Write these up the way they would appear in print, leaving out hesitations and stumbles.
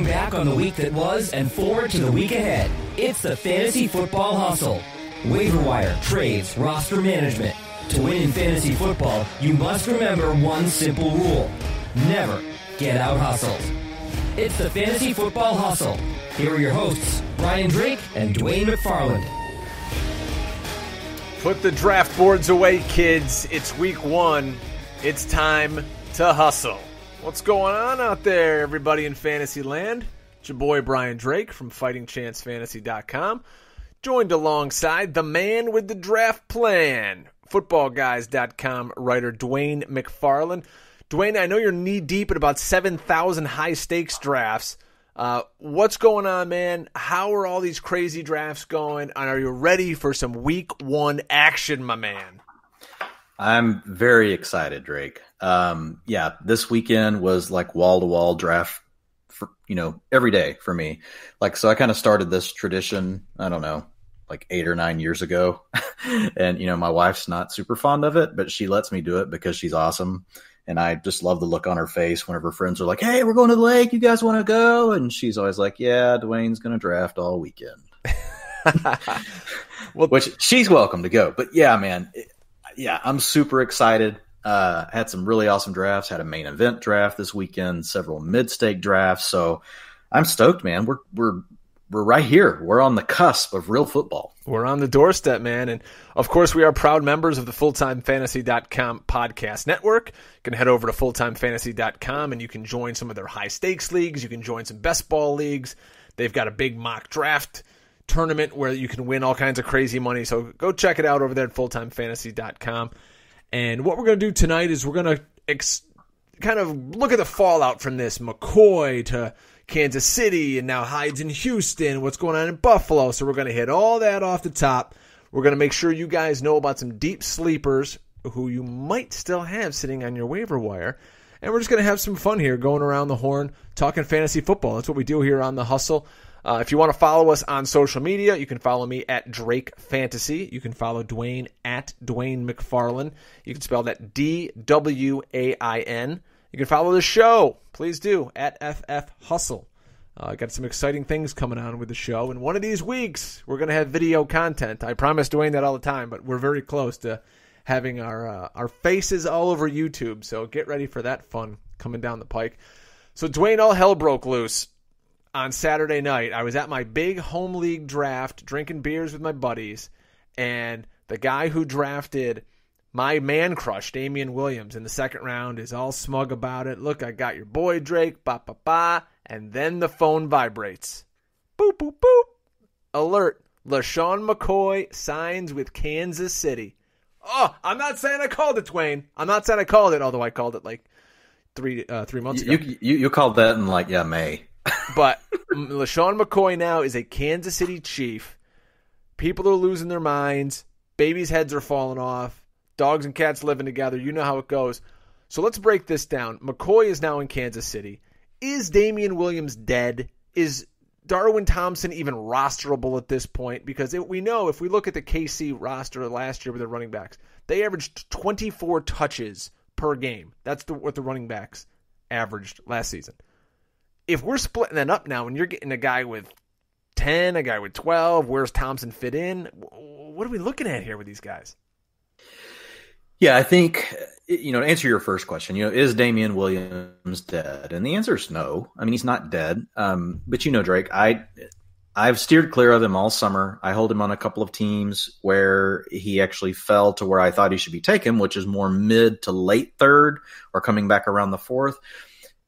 Looking back on the week that was and forward to the week ahead. It's the Fantasy Football Hustle. Waiver wire, trades, roster management. To win in fantasy football, you must remember one simple rule. Never get out hustled. It's the Fantasy Football Hustle. Here are your hosts, Brian Drake and Dwain McFarland. Put the draft boards away, kids. It's week 1. It's time to hustle. What's going on out there, everybody in fantasy land? It's your boy Brian Drake from FightingChanceFantasy.com, joined alongside the man with the draft plan, FootballGuys.com writer Dwain McFarland. Dwain, I know you're knee-deep in about 7,000 high-stakes drafts. What's going on, man? How are all these crazy drafts going? And are you ready for some week 1 action, my man? I'm very excited, Drake. This weekend was like wall-to-wall draft for, every day for me. So I kind of started this tradition, I don't know, like 8 or 9 years ago. And, my wife's not super fond of it, but she lets me do it because she's awesome. And I just love the look on her face whenever friends are like, hey, we're going to the lake. You guys want to go? And she's always like, yeah, Dwayne's going to draft all weekend. Which she's welcome to go. But yeah, man. I'm super excited. Had some really awesome drafts. Had a main event draft this weekend, several mid-stake drafts. So I'm stoked, man. We're right here. We're on the cusp of real football. We're on the doorstep, man. And of course, we are proud members of the FulltimeFantasy.com podcast network. You can head over to FulltimeFantasy.com and you can join some of their high stakes leagues. You can join some best ball leagues. They've got a big mock draft tournament where you can win all kinds of crazy money. So go check it out over there at FulltimeFantasy.com. And what we're going to do tonight is we're going to kind of look at the fallout from this. McCoy to Kansas City, and now Hyde's in Houston. What's going on in Buffalo? So we're going to hit all that off the top. We're going to make sure you guys know about some deep sleepers who you might still have sitting on your waiver wire. And we're just going to have some fun here going around the horn, talking fantasy football. That's what we do here on The Hustle. If you want to follow us on social media, you can follow me at Drake Fantasy. You can follow Dwain at Dwain McFarland. You can spell that DWAIN. You can follow the show. Please do, at FF Hustle. Got some exciting things coming on with the show. And one of these weeks, we're going to have video content. I promise Dwayne that all the time, but we're very close to having our faces all over YouTube. So get ready for that fun coming down the pike. So Dwayne, all hell broke loose on Saturday night. I was at my big home league draft, drinking beers with my buddies, and the guy who drafted my man crush, Damien Williams, in the second round is all smug about it. Look, I got your boy Drake, ba-ba-ba, and then the phone vibrates. Boop, boop, boop. Alert, LeSean McCoy signs with Kansas City. Oh, I'm not saying I called it, Dwayne. I'm not saying I called it, although I called it like three months ago. You called that in May. But LeSean McCoy now is a Kansas City Chief. People are losing their minds. Babies' heads are falling off. Dogs and cats living together. You know how it goes. So let's break this down. McCoy is now in Kansas City. Is Damien Williams dead? Is Darwin Thompson even rosterable at this point? Because we know if we look at the KC roster last year with their running backs, they averaged 24 touches per game. That's what the running backs averaged last season. If we're splitting that up now and you're getting a guy with 10, a guy with 12, where's Thompson fit in? What are we looking at here with these guys? Yeah, I think, to answer your first question, is Damien Williams dead? And the answer is no. I mean, he's not dead. But Drake, I've steered clear of him all summer. I hold him on a couple of teams where he actually fell to where I thought he should be taken, which is more mid to late third or coming back around the fourth.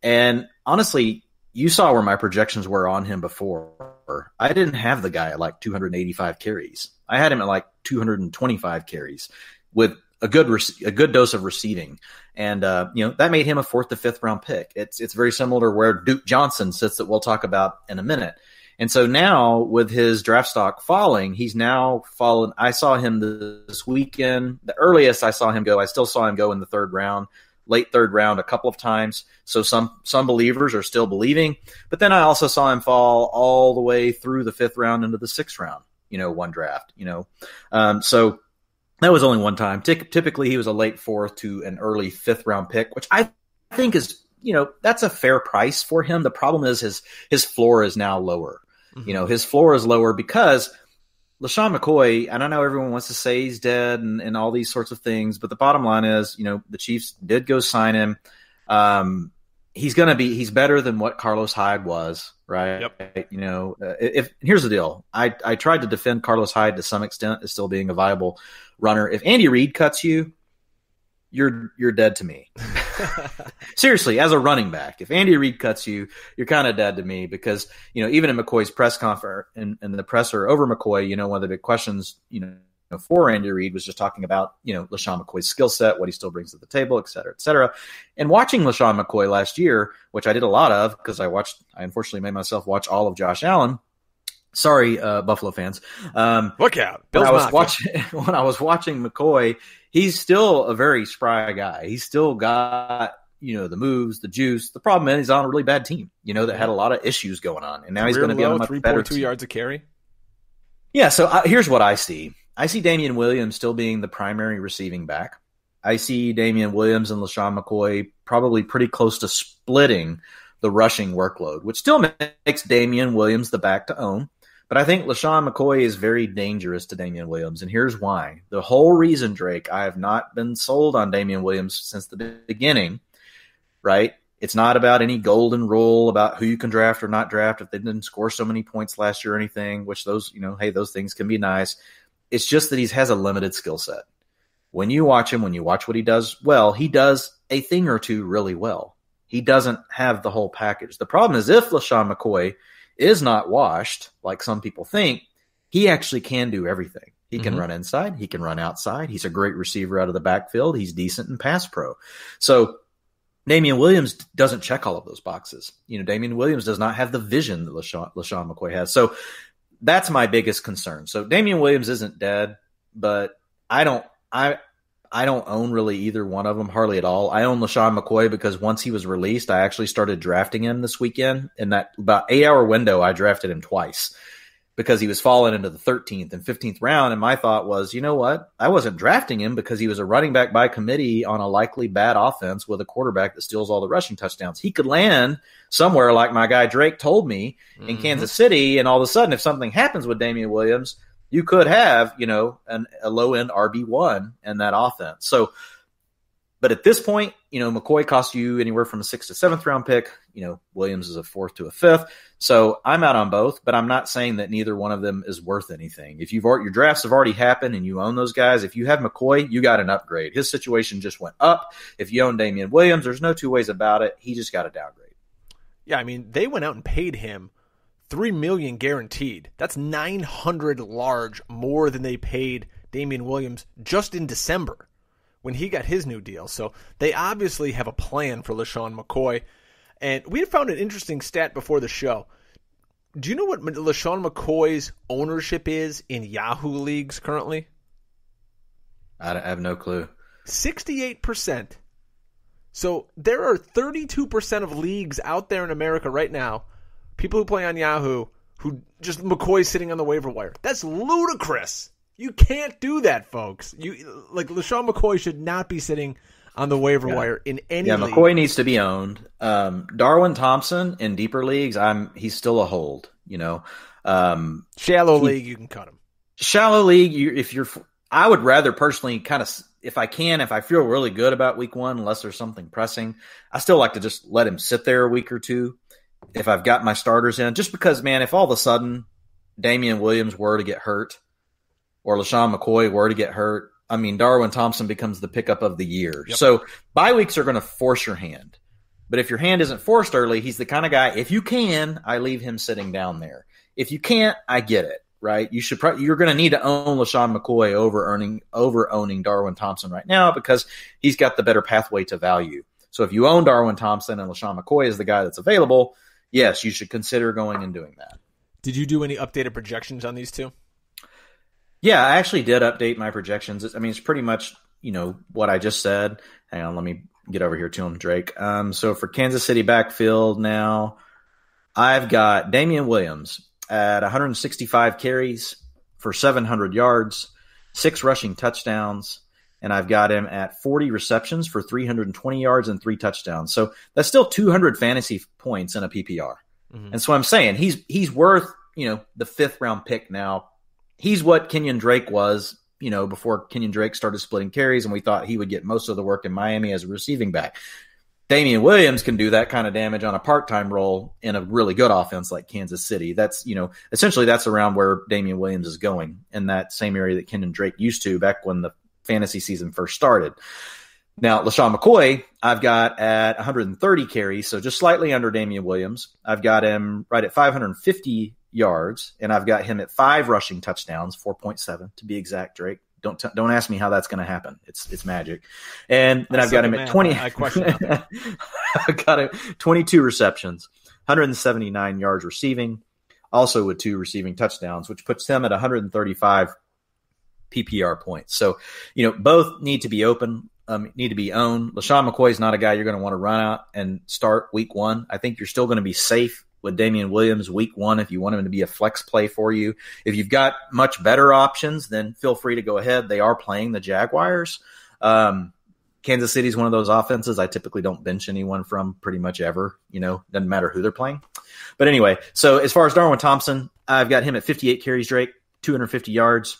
And honestly, you saw where my projections were on him before. I didn't have the guy at like 285 carries. I had him at like 225 carries with a good dose of receiving. And, that made him a 4th to 5th round pick. It's very similar to where Duke Johnson sits that we'll talk about in a minute. And so now with his draft stock falling, he's now fallen. I saw him this weekend. The earliest I saw him go, I still saw him go in the 3rd round, late 3rd round a couple of times. So some believers are still believing. But then I also saw him fall all the way through the 5th round into the 6th round, one draft, So that was only one time. Typically, he was a late 4th to an early 5th round pick, which I think is that's a fair price for him. The problem is his floor is now lower. His floor is lower because LeSean McCoy, and I know everyone wants to say he's dead and all these sorts of things, but the bottom line is, the Chiefs did go sign him. He's better than what Carlos Hyde was, right? Yep. If here's the deal. I tried to defend Carlos Hyde to some extent as still being a viable runner. If Andy Reid cuts you, you're dead to me. Seriously, as a running back, if Andy Reid cuts you, you're kind of dead to me because, even in McCoy's press conference and the presser over McCoy, one of the big questions, for Andy Reid was just talking about, LeSean McCoy's skill set, what he still brings to the table, et cetera, et cetera. And watching LeSean McCoy last year, which I did a lot of because I unfortunately made myself watch all of Josh Allen. Sorry, Buffalo fans. Look out. When I was watching McCoy, he's still a very spry guy. He's still got, the moves, the juice. The problem is he's on a really bad team, that had a lot of issues going on. And now he's going to be on a much better 3.2 yards a carry. Yeah, so here's what I see. I see Damien Williams still being the primary receiving back. I see Damien Williams and LeSean McCoy probably pretty close to splitting the rushing workload, which still makes Damien Williams the back to own. But I think LeSean McCoy is very dangerous to Damien Williams, and here's why. The whole reason, Drake, I have not been sold on Damien Williams since the beginning, right? It's not about any golden rule about who you can draft or not draft if they didn't score so many points last year or anything, which those things can be nice. It's just that he has a limited skill set. When you watch him, when you watch what he does well, he does a thing or two really well. He doesn't have the whole package. The problem is if LeSean McCoy is not washed, like some people think, he actually can do everything. He can run inside. He can run outside. He's a great receiver out of the backfield. He's decent in pass pro. So Damien Williams doesn't check all of those boxes. Damien Williams does not have the vision that LeSean McCoy has. So that's my biggest concern. So Damien Williams isn't dead, but I don't own really either one of them, hardly at all. I own LeSean McCoy because once he was released, I actually started drafting him this weekend. In that about 8-hour window, I drafted him twice because he was falling into the 13th and 15th round. And my thought was, you know what? I wasn't drafting him because he was a running back by committee on a likely bad offense with a quarterback that steals all the rushing touchdowns. He could land somewhere like my guy Drake told me in Kansas City. And all of a sudden, if something happens with Damien Williams, you could have, a low-end RB1 in that offense. So, but at this point, McCoy costs you anywhere from a 6th to 7th round pick. Williams is a 4th to a 5th. So I'm out on both, but I'm not saying that neither one of them is worth anything. If your drafts have already happened and you own those guys, if you have McCoy, you got an upgrade. His situation just went up. If you own Damien Williams, there's no two ways about it. He just got a downgrade. Yeah, I mean, they went out and paid him $3 million guaranteed. That's $900 large more than they paid Damien Williams just in December when he got his new deal. So they obviously have a plan for LeSean McCoy. And we had found an interesting stat before the show. Do you know what LeSean McCoy's ownership is in Yahoo leagues currently? I have no clue. 68%. So there are 32% of leagues out there in America right now, people who play on Yahoo, who just McCoy's sitting on the waiver wire. That's ludicrous. You can't do that, folks. LeSean McCoy should not be sitting on the waiver wire in any league. McCoy needs to be owned. Darwin Thompson in deeper leagues, he's still a hold. Shallow league, you can cut him. Shallow league, I would rather personally kind of, if I feel really good about week one, unless there's something pressing, I still like to just let him sit there a week or two if I've got my starters in. Just because, man, if all of a sudden Damien Williams were to get hurt or LeSean McCoy were to get hurt, I mean, Darwin Thompson becomes the pickup of the year. Yep. So bye weeks are going to force your hand. But if your hand isn't forced early, he's the kind of guy, if you can, I leave him sitting down there. If you can't, I get it, right? You're going to need to own LeSean McCoy over owning Darwin Thompson right now because he's got the better pathway to value. So if you own Darwin Thompson and LeSean McCoy is the guy that's available, yes, you should consider going and doing that. Did you do any updated projections on these two? Yeah, I actually did update my projections. It's pretty much, what I just said. Hang on, let me get over here to him, Drake. So for Kansas City backfield now, I've got Damien Williams at 165 carries for 700 yards, 6 rushing touchdowns, and I've got him at 40 receptions for 320 yards and 3 touchdowns. So that's still 200 fantasy points in a PPR. Mm-hmm. And so I'm saying he's worth, the 5th round pick now. He's what Kenyon Drake was, before Kenyon Drake started splitting carries, and we thought he would get most of the work in Miami as a receiving back. Damien Williams can do that kind of damage on a part-time role in a really good offense like Kansas City. That's, essentially that's around where Damien Williams is going, in that same area that Kenyon Drake used to back when the fantasy season first started. Now, LeSean McCoy, I've got at 130 carries, so just slightly under Damien Williams. I've got him right at 550 yards, and I've got him at 5 rushing touchdowns, 4.7 to be exact, Drake. Don't ask me how that's going to happen. It's magic. And then I've got him at 20. I question that. I've got him 22 receptions, 179 yards receiving, also with 2 receiving touchdowns, which puts them at 135 PPR points. So, both need to be open, need to be owned. LeSean McCoy is not a guy you're going to want to run out and start week 1. I think you're still going to be safe with Damien Williams week 1 if you want him to be a flex play for you. If you've got much better options, then feel free to go ahead. They are playing the Jaguars. Kansas City is one of those offenses I typically don't bench anyone from pretty much ever. Doesn't matter who they're playing. But anyway, so as far as Darwin Thompson, I've got him at 58 carries, Drake, 250 yards,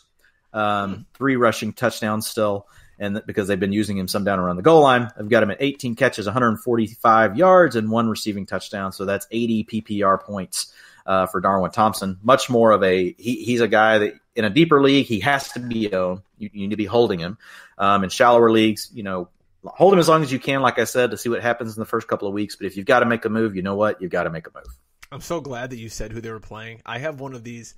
3 rushing touchdowns still. And because they've been using him some down around the goal line, I've got him at 18 catches, 145 yards, and 1 receiving touchdown. So that's 80 PPR points for Darwin Thompson. Much more of he's a guy that in a deeper league, he has to be owned. You need to be holding him. In shallower leagues, hold him as long as you can, like I said, to see what happens in the first couple of weeks. But if you've got to make a move, you know what? You've got to make a move. I'm so glad that you said who they were playing. I have one of these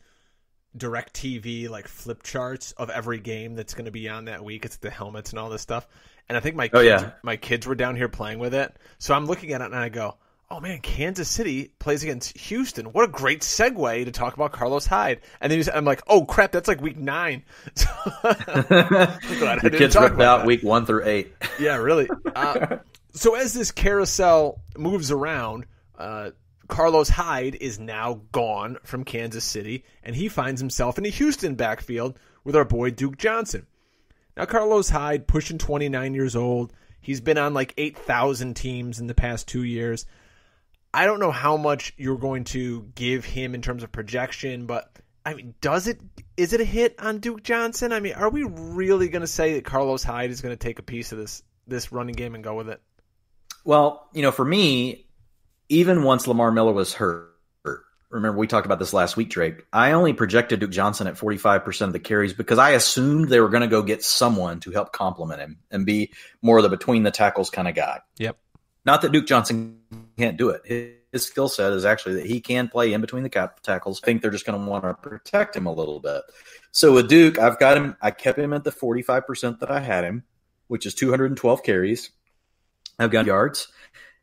direct TV like flip charts of every game that's going to be on that week. It's the helmets and all this stuff. And I think my kids were down here playing with it. So I'm looking at it and I go, oh man, Kansas City plays against Houston. What a great segue to talk about Carlos Hyde. And then I'm like, oh crap, that's like week 9. So, the kids ripped out week 1 through 8. Yeah, really. So as this carousel moves around, Carlos Hyde is now gone from Kansas City, and he finds himself in a Houston backfield with our boy Duke Johnson. Now, Carlos Hyde, pushing 29 years old. He's been on like 8,000 teams in the past 2 years. I don't know how much you're going to give him in terms of projection, but I mean, is it a hit on Duke Johnson? I mean, are we really going to say that Carlos Hyde is going to take a piece of this running game and go with it? Well, for me, even once Lamar Miller was hurt, remember we talked about this last week, Drake, I only projected Duke Johnson at 45% of the carries because I assumed they were going to go get someone to help complement him and be more of the between the tackles kind of guy. Yep. Not that Duke Johnson can't do it. His skill set is actually that he can play in between the tackles. I think they're just going to want to protect him a little bit. So with Duke, I kept him at the 45% that I had him, which is 212 carries. I've got yards.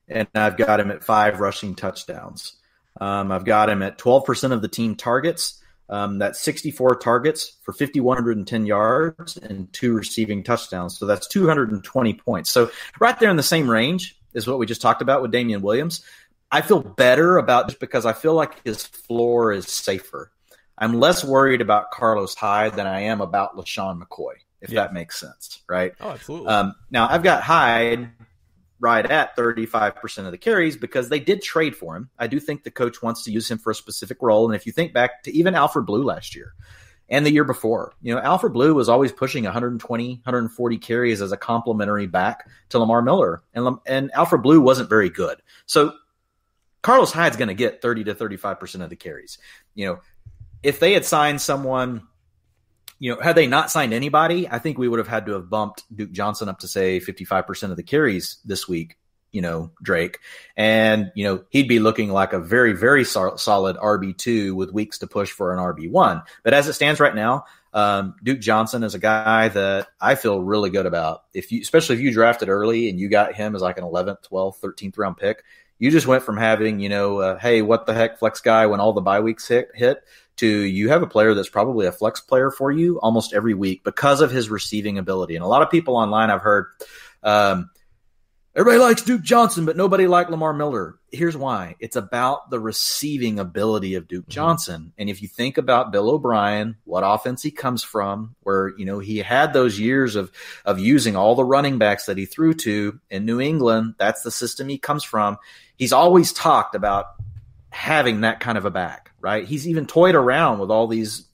And I've got him at 5 rushing touchdowns. I've got him at 12% of the team targets. That's 64 targets for 5,110 yards and 2 receiving touchdowns. So that's 220 points. So right there in the same range is what we just talked about with Damien Williams. I feel better about just because I feel like his floor is safer. I'm less worried about Carlos Hyde than I am about LeSean McCoy, if that makes sense, right? Oh, absolutely. Now, I've got Hyde right at 35% of the carries because they did trade for him. I do think the coach wants to use him for a specific role. And if you think back to even Alfred Blue last year and the year before, Alfred Blue was always pushing 120, 140 carries as a complimentary back to Lamar Miller. And Alfred Blue wasn't very good. So Carlos Hyde's going to get 30 to 35% of the carries. If they had signed someone, had they not signed anybody, I think we would have had to have bumped Duke Johnson up to, say, 55% of the carries this week, Drake. And, he'd be looking like a very, very solid RB2 with weeks to push for an RB1. But as it stands right now, Duke Johnson is a guy that I feel really good about. Especially if you drafted early and you got him as like an 11th, 12th, 13th round pick, you just went from having, hey, what the heck flex guy when all the bye weeks hit to you have a player that's probably a flex player for you almost every week because of his receiving ability. And a lot of people online I've heard everybody likes Duke Johnson, but nobody liked Lamar Miller. Here's why. It's about the receiving ability of Duke Johnson. And if you think about Bill O'Brien, what offense he comes from, where, he had those years of using all the running backs that he threw to in New England, that's the system he comes from. He's always talked about having that kind of a back, right? He's even toyed around with all these,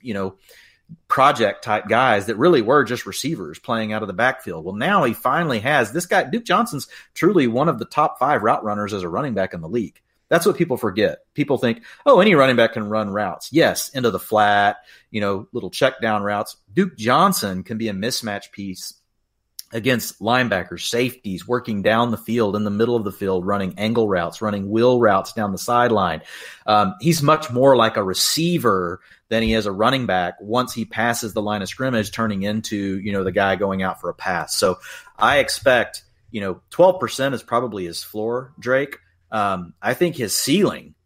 project type guys that really were just receivers playing out of the backfield. Well, now he finally has this guy. Duke Johnson's truly one of the top 5 route runners as a running back in the league. That's what people forget. People think, any running back can run routes. Yes, into the flat, little check down routes. Duke Johnson can be a mismatch piece against linebackers, safeties, working down the field, in the middle of the field, running angle routes, running wheel routes down the sideline. He's much more like a receiver than he is a running back once he passes the line of scrimmage, turning into, the guy going out for a pass. So I expect, 12% is probably his floor, Drake. I think his ceiling,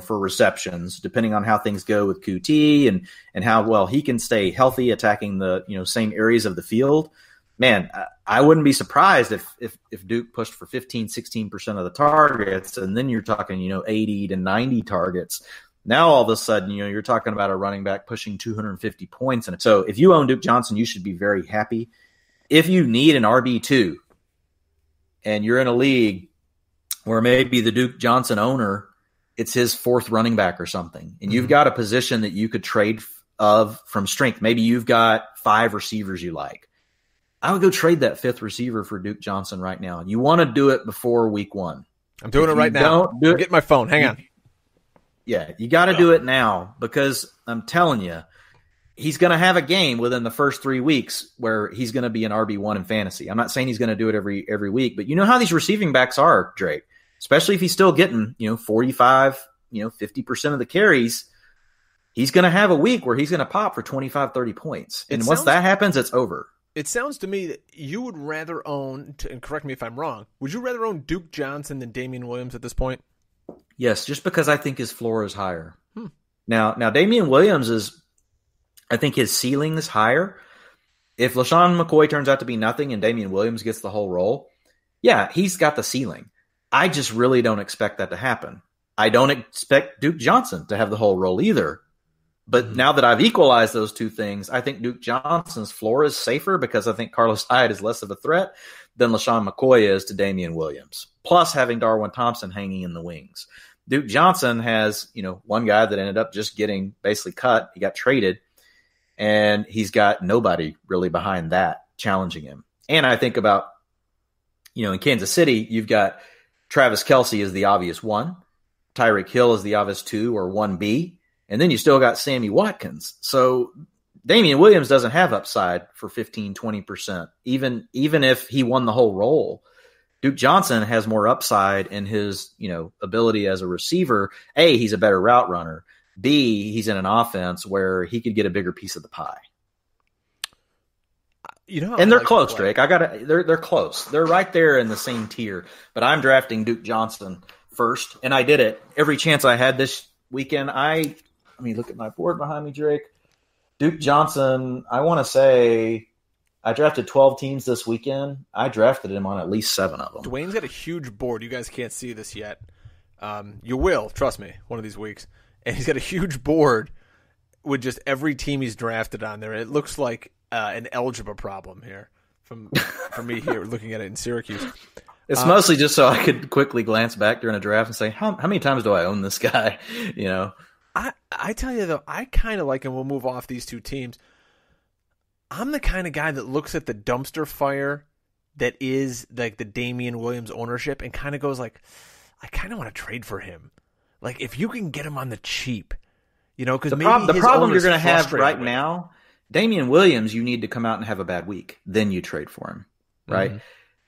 for receptions, depending on how things go with QT and how well he can stay healthy, attacking the, same areas of the field. Man, I wouldn't be surprised if Duke pushed for 15, 16% of the targets, and then you're talking, 80 to 90 targets. Now, all of a sudden, you're talking about a running back pushing 250 points. And so if you own Duke Johnson, you should be very happy. If you need an RB2 and you're in a league where maybe the Duke Johnson owner, it's his 4th running back or something, and you've got a position that you could trade from strength. Maybe you've got 5 receivers you like. I would go trade that 5th receiver for Duke Johnson right now. You want to do it before week 1. I'm doing it right now. I'm getting my phone. Hang on. Yeah, you got to do it now, because I'm telling you, he's going to have a game within the first 3 weeks where he's going to be an RB1 in fantasy. I'm not saying he's going to do it every week, but you know how these receiving backs are, Drake, especially if he's still getting, 45, 50% of the carries. He's going to have a week where he's going to pop for 25, 30 points. And once that happens, it's over. It sounds to me that you would rather own, and correct me if I'm wrong, would you rather own Duke Johnson than Damien Williams at this point? Yes, just because I think his floor is higher. Now Damien Williams I think his ceiling is higher. If LeSean McCoy turns out to be nothing and Damien Williams gets the whole role, yeah, he's got the ceiling. I just really don't expect that to happen. I don't expect Duke Johnson to have the whole role either. But now that I've equalized those two things, I think Duke Johnson's floor is safer, because I think Carlos Hyde is less of a threat than LeSean McCoy is to Damien Williams, plus having Darwin Thompson hanging in the wings. Duke Johnson has, one guy that ended up just getting basically cut. He got traded, and he's got nobody really behind that challenging him. And I think about, in Kansas City, you've got Travis Kelce as the obvious 1, Tyreek Hill as the obvious 2 or 1B, and then you still got Sammy Watkins. So Damien Williams doesn't have upside for 15, 20%, even if he won the whole role. Duke Johnson has more upside in his, ability as a receiver. A, he's a better route runner. B, he's in an offense where he could get a bigger piece of the pie. And they're close, Drake. They're close. They're right there in the same tier. But I'm drafting Duke Johnson first, and I did it every chance I had this weekend. Let me look at my board behind me, Drake. Duke Johnson, I want to say I drafted 12 teams this weekend. I drafted him on at least 7 of them. Dwayne's got a huge board. You guys can't see this yet. You will, trust me, one of these weeks. And he's got a huge board with just every team he's drafted on there. It looks like an algebra problem here for me here looking at it in Syracuse. It's mostly just so I could quickly glance back during a draft and say, how many times do I own this guy? I tell you, though, I kind of like, and we'll move off these two teams, I'm the kind of guy that looks at the dumpster fire that is like the Damien Williams ownership and kind of goes like, I kind of want to trade for him. Like, if you can get him on the cheap, because the problem you're going to have right now, Damien Williams, you need to come out and have a bad week. Then you trade for him, right? Mm-hmm.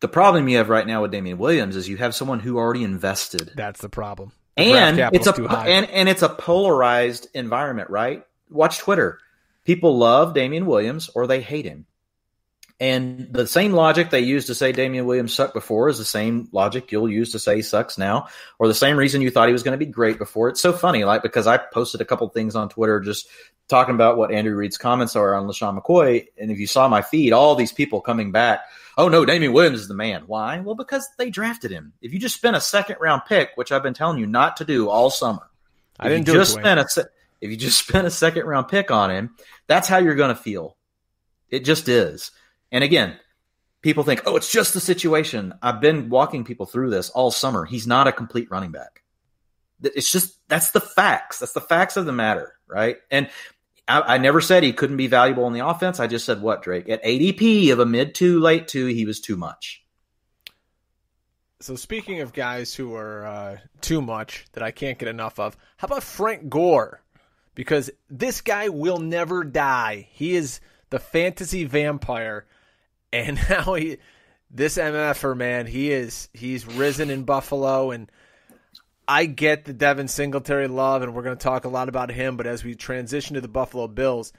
The problem you have right now with Damien Williams is you have someone who already invested. That's the problem. And it's a polarized environment, right? Watch Twitter. People love Damien Williams or they hate him. And the same logic they used to say Damien Williams sucked before is the same logic you'll use to say he sucks now, or the same reason you thought he was going to be great before. It's so funny, because I posted a couple things on Twitter just talking about what Andrew Reid's comments are on LeSean McCoy. And if you saw my feed, all these people coming back, oh no, Damien Williams is the man. Why? Well, because they drafted him. If you just spent a second-round pick, which I've been telling you not to do all summer, if you just spent a second-round pick on him, that's how you're going to feel. It just is. And again, people think, oh, it's just the situation. I've been walking people through this all summer. He's not a complete running back. It's just, that's the facts. That's the facts of the matter, right? And I never said he couldn't be valuable in the offense. I just said what, Drake? At ADP of a mid 2, late 2, he was too much. So speaking of guys who are too much that I can't get enough of, how about Frank Gore? Because this guy will never die. He is the fantasy vampire. And now this MFer, man, he's risen in Buffalo, and I get the Devin Singletary love, and we're going to talk a lot about him, but as we transition to the Buffalo Bills,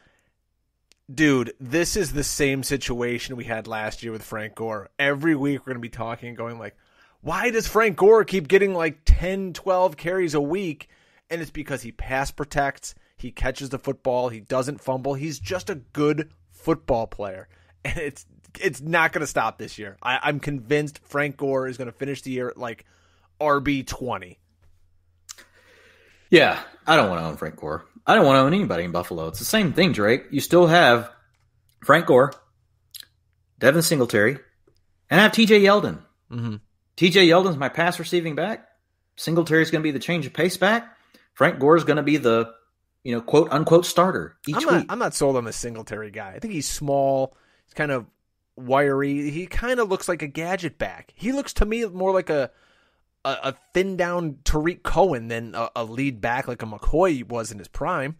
dude, this is the same situation we had last year with Frank Gore. Every week we're going to be talking and going like, why does Frank Gore keep getting like 10, 12 carries a week? And it's because he pass protects, he catches the football, he doesn't fumble. He's just a good football player. And it's not going to stop this year. I'm convinced Frank Gore is going to finish the year at like RB20. Yeah, I don't want to own Frank Gore. I don't want to own anybody in Buffalo. It's the same thing, Drake. You still have Frank Gore, Devin Singletary, and I have TJ Yeldon. Mm-hmm. TJ Yeldon's my pass receiving back. Singletary's going to be the change of pace back. Frank Gore's going to be the, quote unquote starter each week. I'm not sold on the Singletary guy. I think he's small. He's kind of wiry. He kind of looks like a gadget back. He looks to me more like a thin down Tariq Cohen than a lead back like a McCoy was in his prime.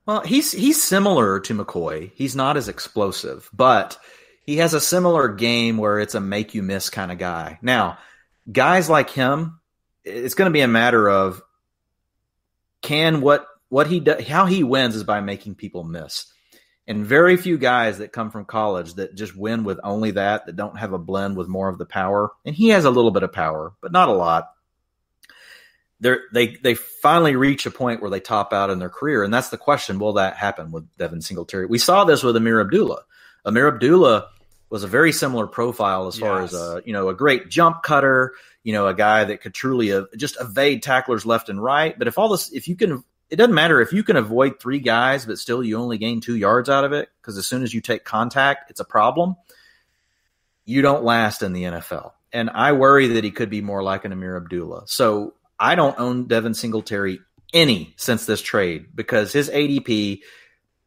Well, he's similar to McCoy. He's not as explosive, but he has a similar game where it's a make you miss kind of guy. Now, guys like him, it's going to be a matter of what he does, how he wins is by making people miss. And very few guys that come from college that just win with only that don't have a blend with more of the power. And he has a little bit of power, but not a lot. They finally reach a point where they top out in their career. And that's the question. Will that happen with Devin Singletary? We saw this with Amir Abdullah. Amir Abdullah was a very similar profile as far as a great jump cutter, a guy that could truly just evade tacklers left and right. But it doesn't matter if you can avoid 3 guys, but still you only gain 2 yards out of it, because as soon as you take contact, it's a problem. You don't last in the NFL. And I worry that he could be more like an Amir Abdullah. So I don't own Devin Singletary any since this trade, because his ADP,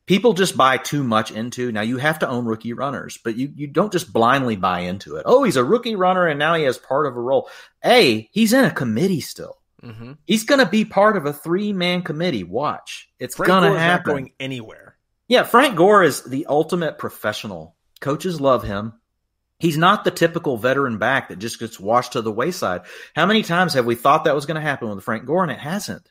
people just buy too much into. Now, you have to own rookie runners, but you don't just blindly buy into it. Oh, he's a rookie runner, and now he has part of a role. He's in a committee still. Mm-hmm. He's going to be part of a 3-man committee. Watch. It's going to happen. Not going anywhere. Yeah, Frank Gore is the ultimate professional. Coaches love him. He's not the typical veteran back that just gets washed to the wayside. How many times have we thought that was going to happen with Frank Gore, and it hasn't?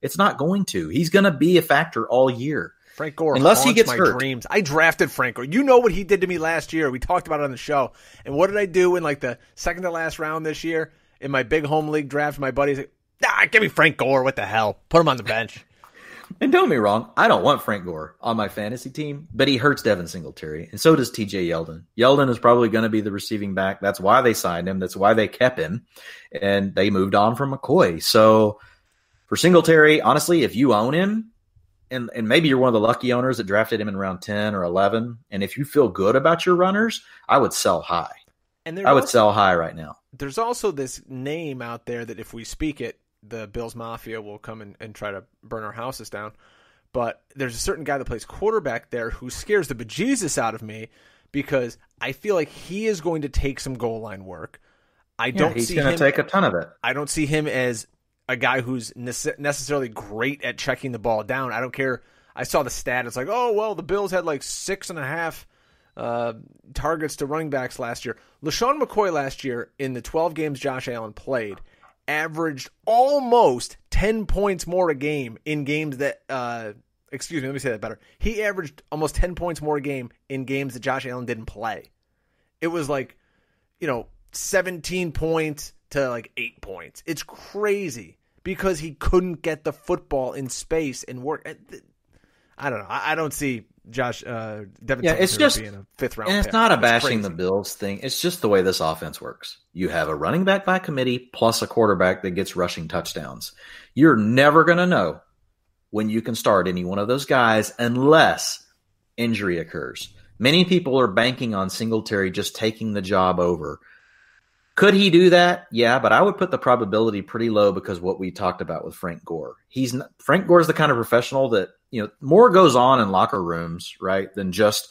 It's not going to. He's going to be a factor all year. Frank Gore, unless he gets my hurt. Dreams. I drafted Frank Gore. You know what he did to me last year. We talked about it on the show. And what did I do in like the second to last round this year in my big home league draft? My buddy's like, give me Frank Gore. What the hell? Put him on the bench. And don't get me wrong, I don't want Frank Gore on my fantasy team, but he hurts Devin Singletary, and so does TJ Yeldon. Yeldon is probably going to be the receiving back. That's why they signed him. That's why they kept him, and they moved on from McCoy. So for Singletary, honestly, if you own him, and maybe you're one of the lucky owners that drafted him in round 10 or 11, and if you feel good about your runners, I would sell high. And I would sell high right now. There's also this name out there that if we speak it, the Bills Mafia will come and try to burn our houses down. But there's a certain guy that plays quarterback there who scares the bejesus out of me, because I feel like he is going to take some goal line work. He's going to take a ton of it. I don't see him as a guy who's necessarily great at checking the ball down. I don't care. I saw the stat. It's like, the Bills had like 6.5 targets to running backs last year. LeSean McCoy last year, in the 12 games Josh Allen played, averaged almost 10 points more a game in games that excuse me, let me say that better. He averaged almost 10 points more a game in games that Josh Allen didn't play. It was like, 17 points to like 8 points. It's crazy because he couldn't get the football in space and work. I don't know. I don't see Devin Singletary being a fifth-round pick. And it's not a bashing the Bills thing. It's just the way this offense works. You have a running back by committee plus a quarterback that gets rushing touchdowns. You're never going to know when you can start any one of those guys unless injury occurs. Many people are banking on Singletary just taking the job over. Could he do that? Yeah, but I would put the probability pretty low because what we talked about with Frank Gore. Frank Gore is the kind of professional that, more goes on in locker rooms, right, than just,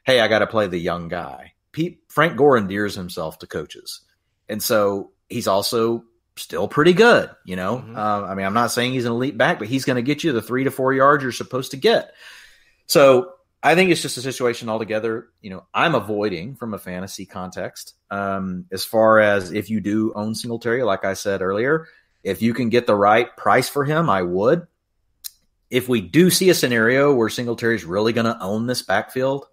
hey, I got to play the young guy. Frank Gore endears himself to coaches. And so he's also still pretty good, Mm-hmm. I'm not saying he's an elite back, but he's going to get you the 3 to 4 yards you're supposed to get. So I think it's just a situation altogether, I'm avoiding from a fantasy context. As far as if you do own Singletary, like I said earlier, if you can get the right price for him, I would. If we do see a scenario where Singletary is really going to own this backfield,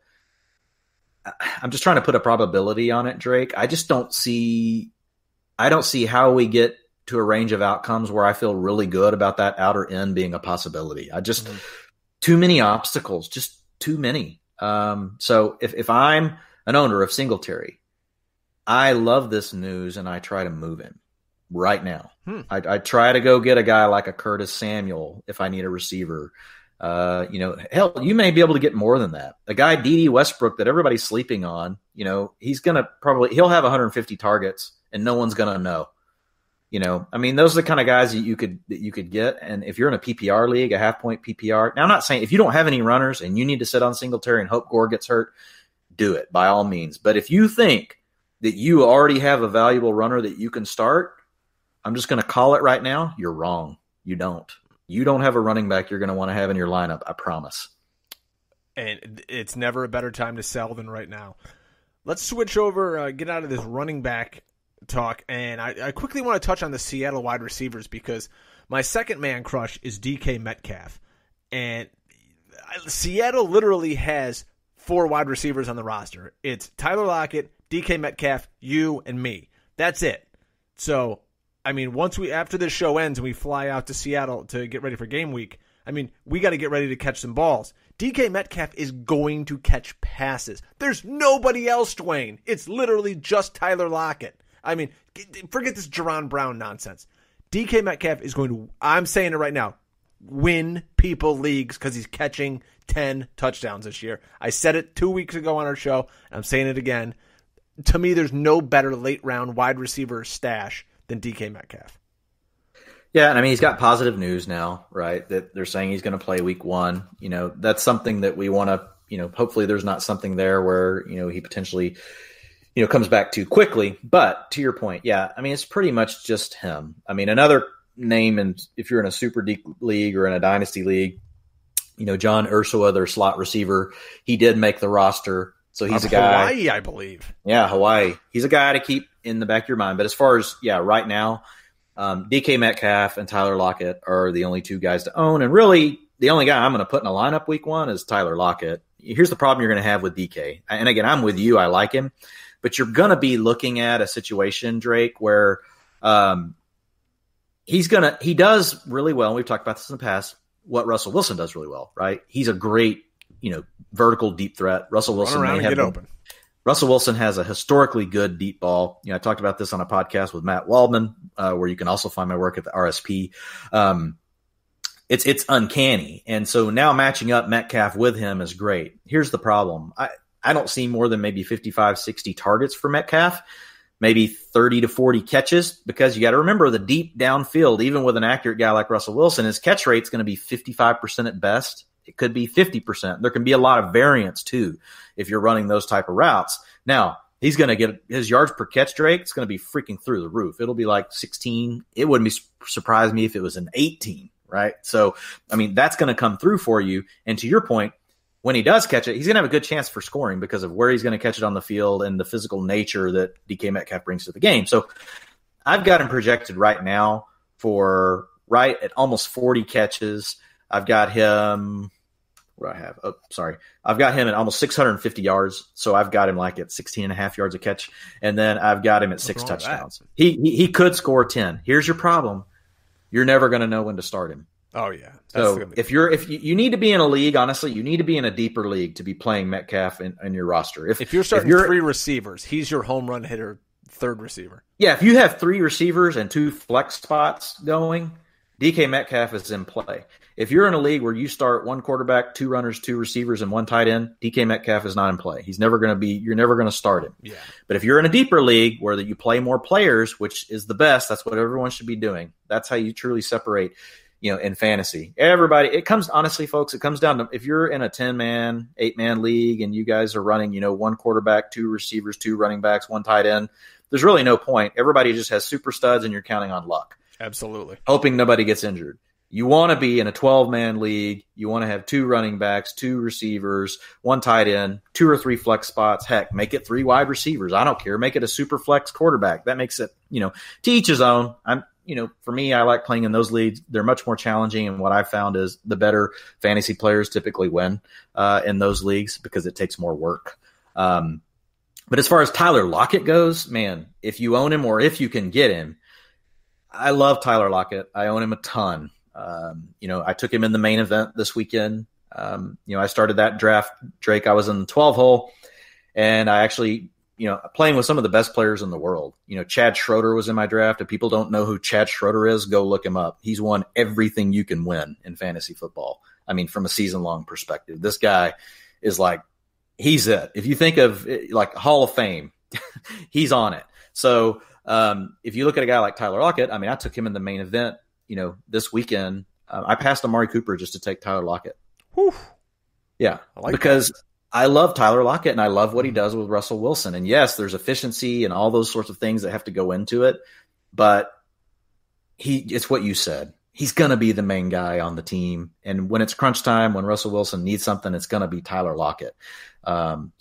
I'm just trying to put a probability on it, Drake. I don't see how we get to a range of outcomes where I feel really good about that outer end being a possibility. Too many obstacles, just too many. So if I'm an owner of Singletary, I love this news and I try to move him right now. I try to go get a guy like a Curtis Samuel if I need a receiver. Hell, you may be able to get more than that. A guy, D.D. Westbrook, that everybody's sleeping on, he's going to he'll have 150 targets and no one's going to know. Those are the kind of guys that you could get. And if you're in a PPR league, a half-point PPR. Now, I'm not saying if you don't have any runners and you need to sit on Singletary and hope Gore gets hurt, do it by all means. But if you think that you already have a valuable runner that you can start, I'm just going to call it right now. You're wrong. You don't. You don't have a running back you're going to want to have in your lineup. I promise. And it's never a better time to sell than right now. Let's switch over, get out of this running back talk, and I quickly want to touch on the Seattle wide receivers because my second man crush is DK Metcalf. And Seattle literally has 4 wide receivers on the roster. It's Tyler Lockett, DK Metcalf, you, and me. That's it. So, after this show ends and we fly out to Seattle to get ready for game week, we got to get ready to catch some balls. DK Metcalf is going to catch passes. There's nobody else, Dwain. It's literally just Tyler Lockett. Forget this Jerron Brown nonsense. DK Metcalf is going to, I'm saying it right now, win people leagues because he's catching 10 touchdowns this year. I said it 2 weeks ago on our show, and I'm saying it again. To me, there's no better late-round wide receiver stash than DK Metcalf. Yeah, and he's got positive news now, right? That they're saying he's going to play week 1. That's something that we want to, hopefully there's not something there where, he potentially, comes back too quickly. But to your point, yeah, it's pretty much just him. Another name, and if you're in a super deep league or in a dynasty league, John Ursua, their slot receiver, he did make the roster. So he's a guy. Hawaii, I believe. Yeah, Hawaii. He's a guy to keep in the back of your mind. But as far as, right now, DK Metcalf and Tyler Lockett are the only 2 guys to own. And really, the only guy I'm going to put in a lineup week 1 is Tyler Lockett. Here's the problem you're going to have with DK. And again, I'm with you. I like him. But you're going to be looking at a situation, Drake, where he does really well. And we've talked about this in the past. What Russell Wilson does really well, right? He's a great, vertical deep threat. Russell Wilson Russell Wilson has a historically good deep ball. I talked about this on a podcast with Matt Waldman, where you can also find my work at the RSP. It's uncanny. And so now matching up Metcalf with him is great. Here's the problem. I don't see more than maybe 55, 60 targets for Metcalf, maybe 30 to 40 catches, because you got to remember the deep downfield, even with an accurate guy like Russell Wilson, his catch rate's going to be 55% at best. It could be 50%. There can be a lot of variance too if you're running those type of routes. Now, he's going to get his yards per catch, Drake. It's going to be freaking through the roof. It'll be like 16. It wouldn't surprise me if it was an 18, right? So, that's going to come through for you. And to your point, when he does catch it, he's going to have a good chance for scoring because of where he's going to catch it on the field and the physical nature that DK Metcalf brings to the game. So I've got him projected right now for right at almost 40 catches. I've got him – what do I have? Oh, sorry. I've got him at almost 650 yards. So I've got him like at 16.5 yards a catch. And then I've got him at 6 touchdowns. He could score 10. Here's your problem. You're never going to know when to start him. Oh yeah. So if you need to be in a league, honestly, you need to be in a deeper league to be playing Metcalf in your roster. If you're starting three receivers, he's your home run hitter, third receiver. Yeah, if you have three receivers and two flex spots going, DK Metcalf is in play. If you're in a league where you start one quarterback, two runners, two receivers, and one tight end, DK Metcalf is not in play. He's never going to be. You're never going to start him. Yeah. But if you're in a deeper league where you play more players, which is the best, that's what everyone should be doing. That's how you truly separate. In fantasy, everybody, honestly, folks, it comes down to if you're in a 10-man, 8-man league and you guys are running, one quarterback, two receivers, two running backs, one tight end, there's really no point. Everybody just has super studs and you're counting on luck. Absolutely. Hoping nobody gets injured. You want to be in a 12-man league. You want to have two running backs, two receivers, one tight end, two or three flex spots. Heck, make it three wide receivers. I don't care. Make it a super flex quarterback. That makes it, to each his own. For me, I like playing in those leagues. They're much more challenging, and what I've found is the better fantasy players typically win in those leagues because it takes more work. But as far as Tyler Lockett goes, man, if you own him or if you can get him, I love Tyler Lockett. I own him a ton. I took him in the main event this weekend. I started that draft, Drake. I was in the 12 hole, and I actually – playing with some of the best players in the world. Chad Schroeder was in my draft. If people don't know who Chad Schroeder is, go look him up. He's won everything you can win in fantasy football. I mean, from a season-long perspective. This guy is he's it. If you think of it, Hall of Fame, he's on it. So if you look at a guy like Tyler Lockett, I took him in the main event, this weekend. I passed Amari Cooper just to take Tyler Lockett. Whew. Yeah, because – I love Tyler Lockett, and I love what he does with Russell Wilson. And yes, there's efficiency and all those sorts of things that have to go into it, but it's what you said. He's going to be the main guy on the team. And when it's crunch time, when Russell Wilson needs something, it's going to be Tyler Lockett. Well,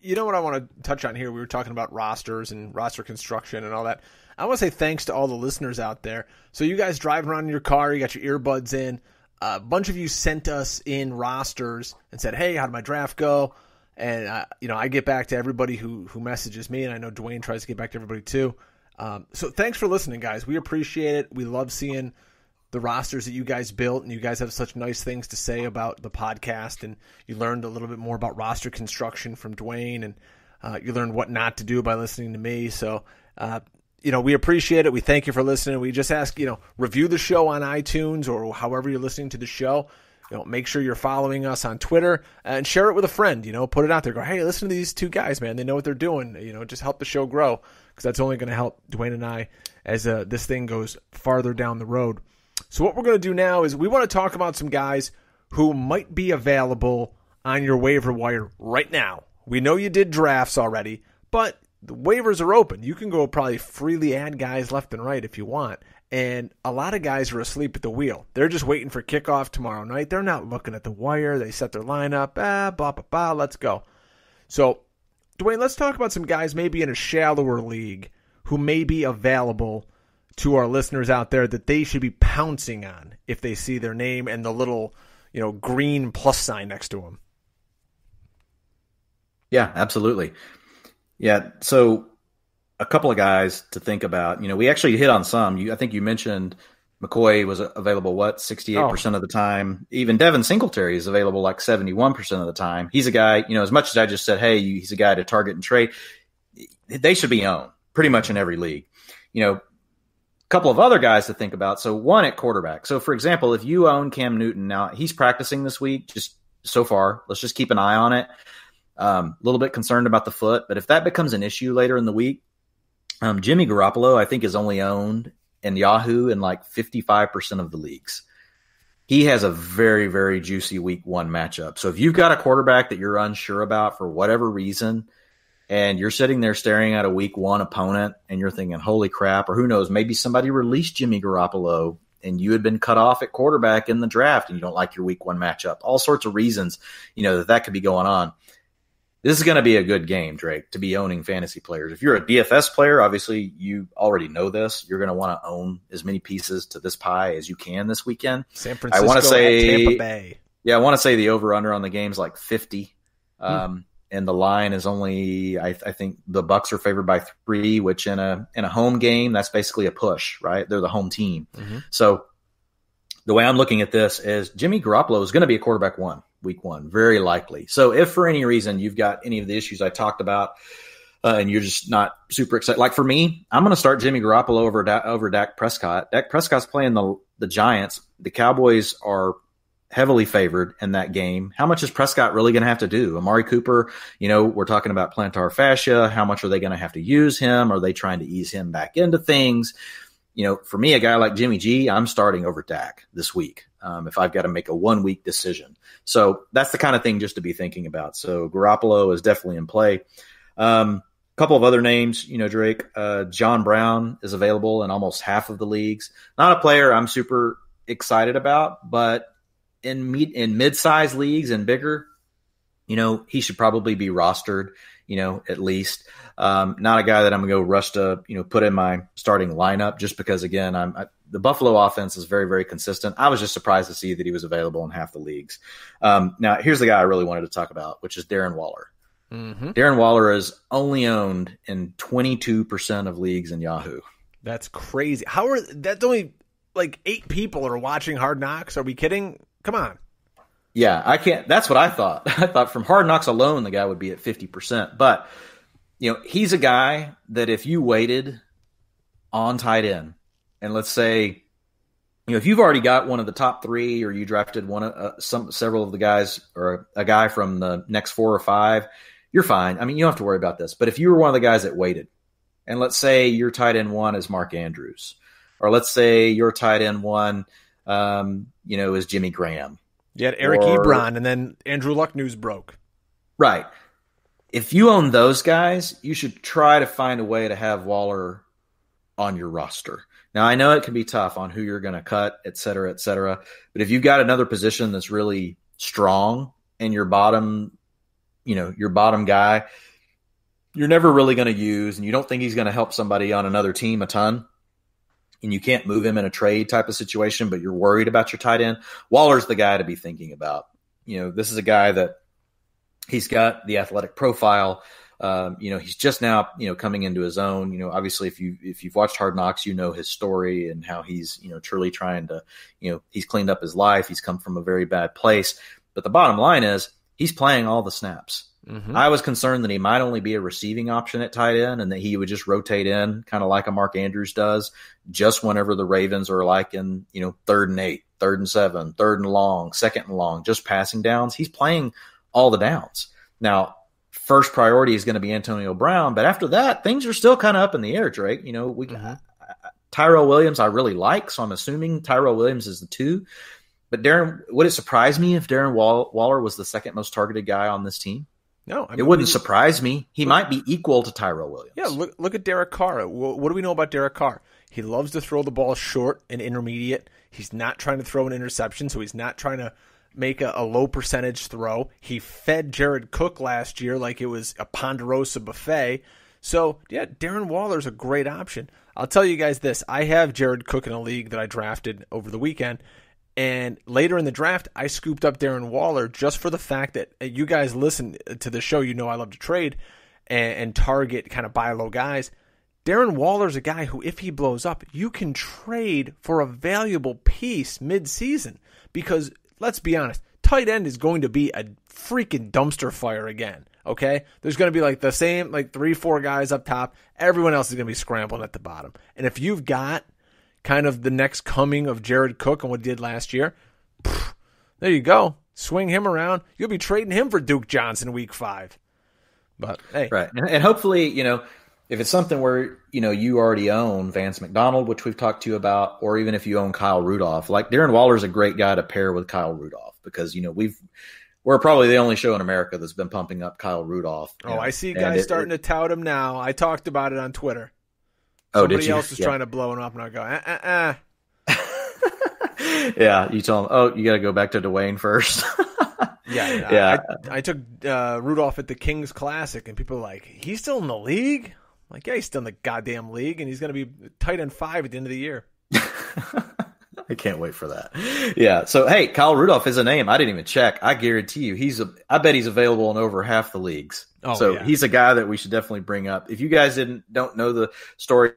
you know what I want to touch on here? We were talking about rosters and roster construction and all that. I want to say thanks to all the listeners out there. So you guys driving around in your car, you got your earbuds in. A bunch of you sent us in rosters and said, hey, how did my draft go? And, I get back to everybody who messages me, and I know Dwain tries to get back to everybody too. So thanks for listening, guys. We appreciate it. We love seeing the rosters that you guys built, and you guys have such nice things to say about the podcast, and you learned a little bit more about roster construction from Dwain, and you learned what not to do by listening to me. So, we appreciate it. We thank you for listening. We just ask, review the show on iTunes or however you're listening to the show. Make sure you're following us on Twitter and share it with a friend. Put it out there. Go, hey, listen to these two guys, man. They know what they're doing. Just help the show grow because that's only going to help Dwain and I as this thing goes farther down the road. So what we're going to do now is we want to talk about some guys who might be available on your waiver wire right now. We know you did drafts already, but the waivers are open. You can go probably freely add guys left and right if you want. And a lot of guys are asleep at the wheel. They're just waiting for kickoff tomorrow night. They're not looking at the wire. They set their lineup. Blah, blah, blah, let's go. So, Dwain, let's talk about some guys maybe in a shallower league who may be available to our listeners out there that they should be pouncing on if they see their name and the little, green plus sign next to them. Yeah, absolutely. Yeah, so a couple of guys to think about. We actually hit on some. I think you mentioned McCoy was available, 68% of the time. Even Devin Singletary is available 71% of the time. He's a guy, as much as I just said, hey, he's a guy to target and trade, they should be owned pretty much in every league. A couple of other guys to think about. So one at quarterback. So, for example, if you own Cam Newton, now he's practicing this week, just so far. Let's just keep an eye on it. A little bit concerned about the foot, but if that becomes an issue later in the week, Jimmy Garoppolo, I think, is only owned in Yahoo in 55% of the leagues. He has a very, very juicy week one matchup. So if you've got a quarterback that you're unsure about for whatever reason, and you're sitting there staring at a week one opponent and you're thinking, holy crap, or who knows, maybe somebody released Jimmy Garoppolo and you had been cut off at quarterback in the draft and you don't like your week one matchup, all sorts of reasons, that could be going on. This is going to be a good game, Drake, to be owning fantasy players. If you're a DFS player, obviously you already know this. You're going to want to own as many pieces to this pie as you can this weekend. San Francisco, Tampa Bay. Yeah, I want to say the over-under on the game's 50. and the line is only, I think the Bucs are favored by 3, which in a home game, that's basically a push, right? They're the home team. Mm-hmm. So the way I'm looking at this is Jimmy Garoppolo is going to be a quarterback week 1, very likely. So if for any reason you've got any of the issues I talked about, and you're just not super excited, like for me, I'm going to start Jimmy Garoppolo over Dak Prescott. Dak Prescott's playing the Giants. The Cowboys are heavily favored in that game. How much is Prescott really going to have to do? Amari Cooper, we're talking about plantar fascia. How much are they going to have to use him? Are they trying to ease him back into things? For me, a guy like Jimmy G, I'm starting over Dak this week if I've got to make a 1-week decision. So that's the kind of thing just to be thinking about. So Garoppolo is definitely in play. Couple of other names, Drake, John Brown is available in almost half of the leagues. Not a player I'm super excited about, but in mid-sized leagues and bigger, he should probably be rostered, at least. Not a guy that I'm going to go rush to, put in my starting lineup just because, again, the Buffalo offense is very, very consistent. I was just surprised to see that he was available in half the leagues. Now, here's the guy I really wanted to talk about, which is Darren Waller. Mm-hmm. Darren Waller is only owned in 22% of leagues in Yahoo. That's crazy. That's only like 8 people are watching Hard Knocks. Are we kidding? Come on. Yeah, I can't. That's what I thought. I thought from Hard Knocks alone, the guy would be at 50%. But, he's a guy that if you waited on tight end, and let's say, if you've already got one of the top 3 or you drafted several of the guys or a guy from the next 4 or 5, you're fine. I mean, you don't have to worry about this. But if you were one of the guys that waited, and let's say your tight end 1 is Mark Andrews, or let's say your tight end 1, is Jimmy Graham. You had Eric Ebron, and then Andrew Luck news broke. Right. If you own those guys, you should try to find a way to have Waller on your roster. Now, I know it can be tough on who you're going to cut, et cetera, but if you've got another position that's really strong and your bottom guy, you're never really going to use, and you don't think he's going to help somebody on another team a ton, and you can't move him in a trade type of situation, but you're worried about your tight end, Waller's the guy to be thinking about. This is a guy that he's got the athletic profile. He's just now, coming into his own. Obviously, if you've watched Hard Knocks, his story and how he's, truly trying to, he's cleaned up his life. He's come from a very bad place. But the bottom line is he's playing all the snaps. Mm-hmm. I was concerned that he might only be a receiving option at tight end and that he would just rotate in kind of like a Mark Andrews does just whenever the Ravens are like in, 3rd and 8, 3rd and 7, 3rd and long, 2nd and long, just passing downs. He's playing all the downs. Now, first priority is going to be Antonio Brown, but after that, things are still kind of up in the air, Drake. Tyrell Williams I really like, so I'm assuming Tyrell Williams is the 2. But would it surprise me if Darren Waller was the 2nd most targeted guy on this team? No, it wouldn't surprise me. He might be equal to Tyrell Williams. Yeah, look at Derek Carr. What do we know about Derek Carr? He loves to throw the ball short and intermediate. He's not trying to throw an interception, so he's not trying to make a low percentage throw. He fed Jared Cook last year like it was a Ponderosa buffet. So, yeah, Darren Waller's a great option. I'll tell you guys this. I have Jared Cook in a league that I drafted over the weekend. And later in the draft, I scooped up Darren Waller just for the fact that you guys listen to the show. I love to trade and target kind of buy low guys. Darren Waller's a guy who, if he blows up, you can trade for a valuable piece mid-season. Because, let's be honest, tight end is going to be a freaking dumpster fire again, okay? There's going to be like the same 3-4 guys up top. Everyone else is going to be scrambling at the bottom. And if you've got kind of the next coming of Jared Cook and what he did last year, there you go. Swing him around. You'll be trading him for Duke Johnson week 5. But, hey. Right. And hopefully, if it's something where, you already own Vance McDonald, which we've talked to you about, or even if you own Kyle Rudolph, like Darren Waller's a great guy to pair with Kyle Rudolph because, we're probably the only show in America that's been pumping up Kyle Rudolph. I see guys starting to tout him now. I talked about it on Twitter. Somebody did you? Else was trying to blow him up, and I go, Yeah, you tell him, you got to go back to Dwain first. Yeah. I took Rudolph at the Kings Classic, and people are like, he's still in the league? I'm like, yeah, he's still in the goddamn league, and he's going to be tight end 5 at the end of the year. I can't wait for that. Yeah. So, hey, Kyle Rudolph is a name. I didn't even check. I guarantee you I bet he's available in over half the leagues. He's a guy that we should definitely bring up. If you guys don't know the story,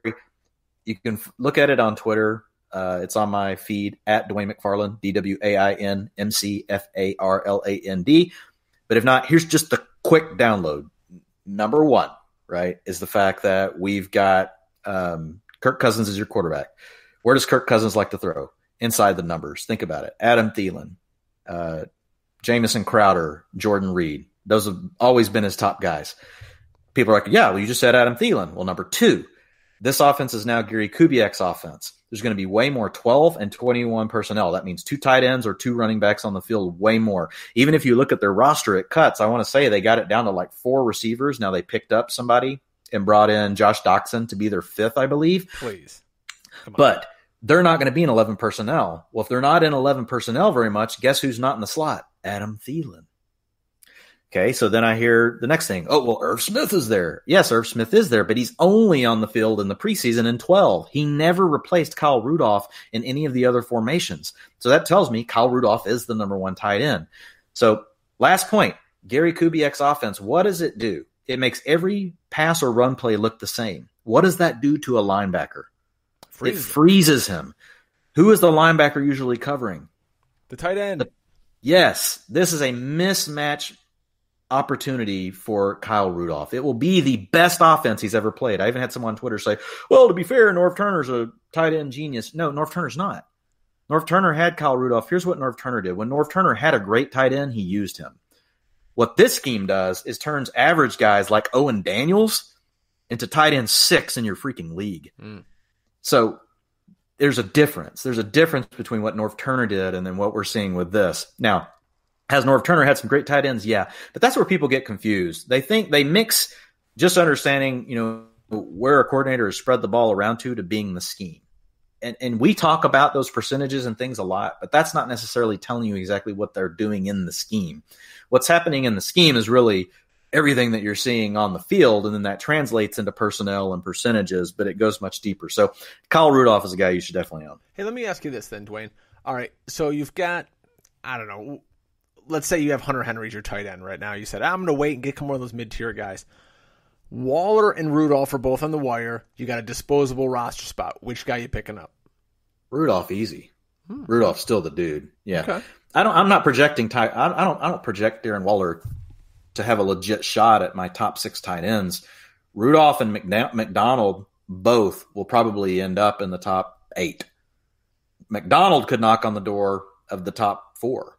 you can look at it on Twitter. It's on my feed at Dwain McFarland, DWAIN MCFARLAND. But if not, here's just the quick download. Number one, right, is the fact that we've got Kirk Cousins as your quarterback. Where does Kirk Cousins like to throw? Inside the numbers. Think about it. Adam Thielen, Jamison Crowder, Jordan Reed. Those have always been his top guys. People are like, yeah, well, you just said Adam Thielen. Well, number two, this offense is now Gary Kubiak's offense. There's going to be way more 12 and 21 personnel. That means 2 tight ends or 2 running backs on the field, way more. Even if you look at their roster at cuts, I want to say they got it down to like 4 receivers. Now they picked up somebody and brought in Josh Doxson to be their 5th, I believe. Please. Come on. But they're not going to be in 11 personnel. Well, if they're not in 11 personnel very much, guess who's not in the slot? Adam Thielen. Okay, so then I hear the next thing. Oh, well, Irv Smith is there. Yes, Irv Smith is there, but he's only on the field in the preseason in 12. He never replaced Kyle Rudolph in any of the other formations. So that tells me Kyle Rudolph is the number 1 tight end. So last point, Gary Kubiak's offense, what does it do? It makes every pass or run play look the same. What does that do to a linebacker? It freezes him. Who is the linebacker usually covering? The tight end. Yes, this is a mismatch opportunity for Kyle Rudolph. It will be the best offense he's ever played. I even had someone on Twitter say, well, to be fair, Norv Turner's a tight end genius. No, Norv Turner's not. Norv Turner had Kyle Rudolph. Here's what Norv Turner did. When Norv Turner had a great tight end, he used him. What this scheme does is turns average guys like Owen Daniels into tight end 6 in your freaking league. So there's a difference. There's a difference between what Norv Turner did and then what we're seeing with this. Now, has Norv Turner had some great tight ends? Yeah. But that's where people get confused. They think they mix just understanding, where a coordinator has spread the ball around to being the scheme. And we talk about those percentages and things a lot, but that's not necessarily telling you exactly what they're doing in the scheme. What's happening in the scheme is really everything that you're seeing on the field, and then that translates into personnel and percentages, but it goes much deeper. So Kyle Rudolph is a guy you should definitely own. Hey, let me ask you this then, Dwayne. All right, so you've got, I don't know, let's say you have Hunter Henry's your tight end right now. You said, I'm going to wait and get one of those mid-tier guys. Waller and Rudolph are both on the wire. You got a disposable roster spot. Which guy you picking up? Rudolph, easy. Rudolph's still the dude. Yeah. Okay. I'm not projecting I don't project Darren Waller to have a legit shot at my top 6 tight ends. Rudolph and McDonald both will probably end up in the top 8. McDonald could knock on the door of the top 4.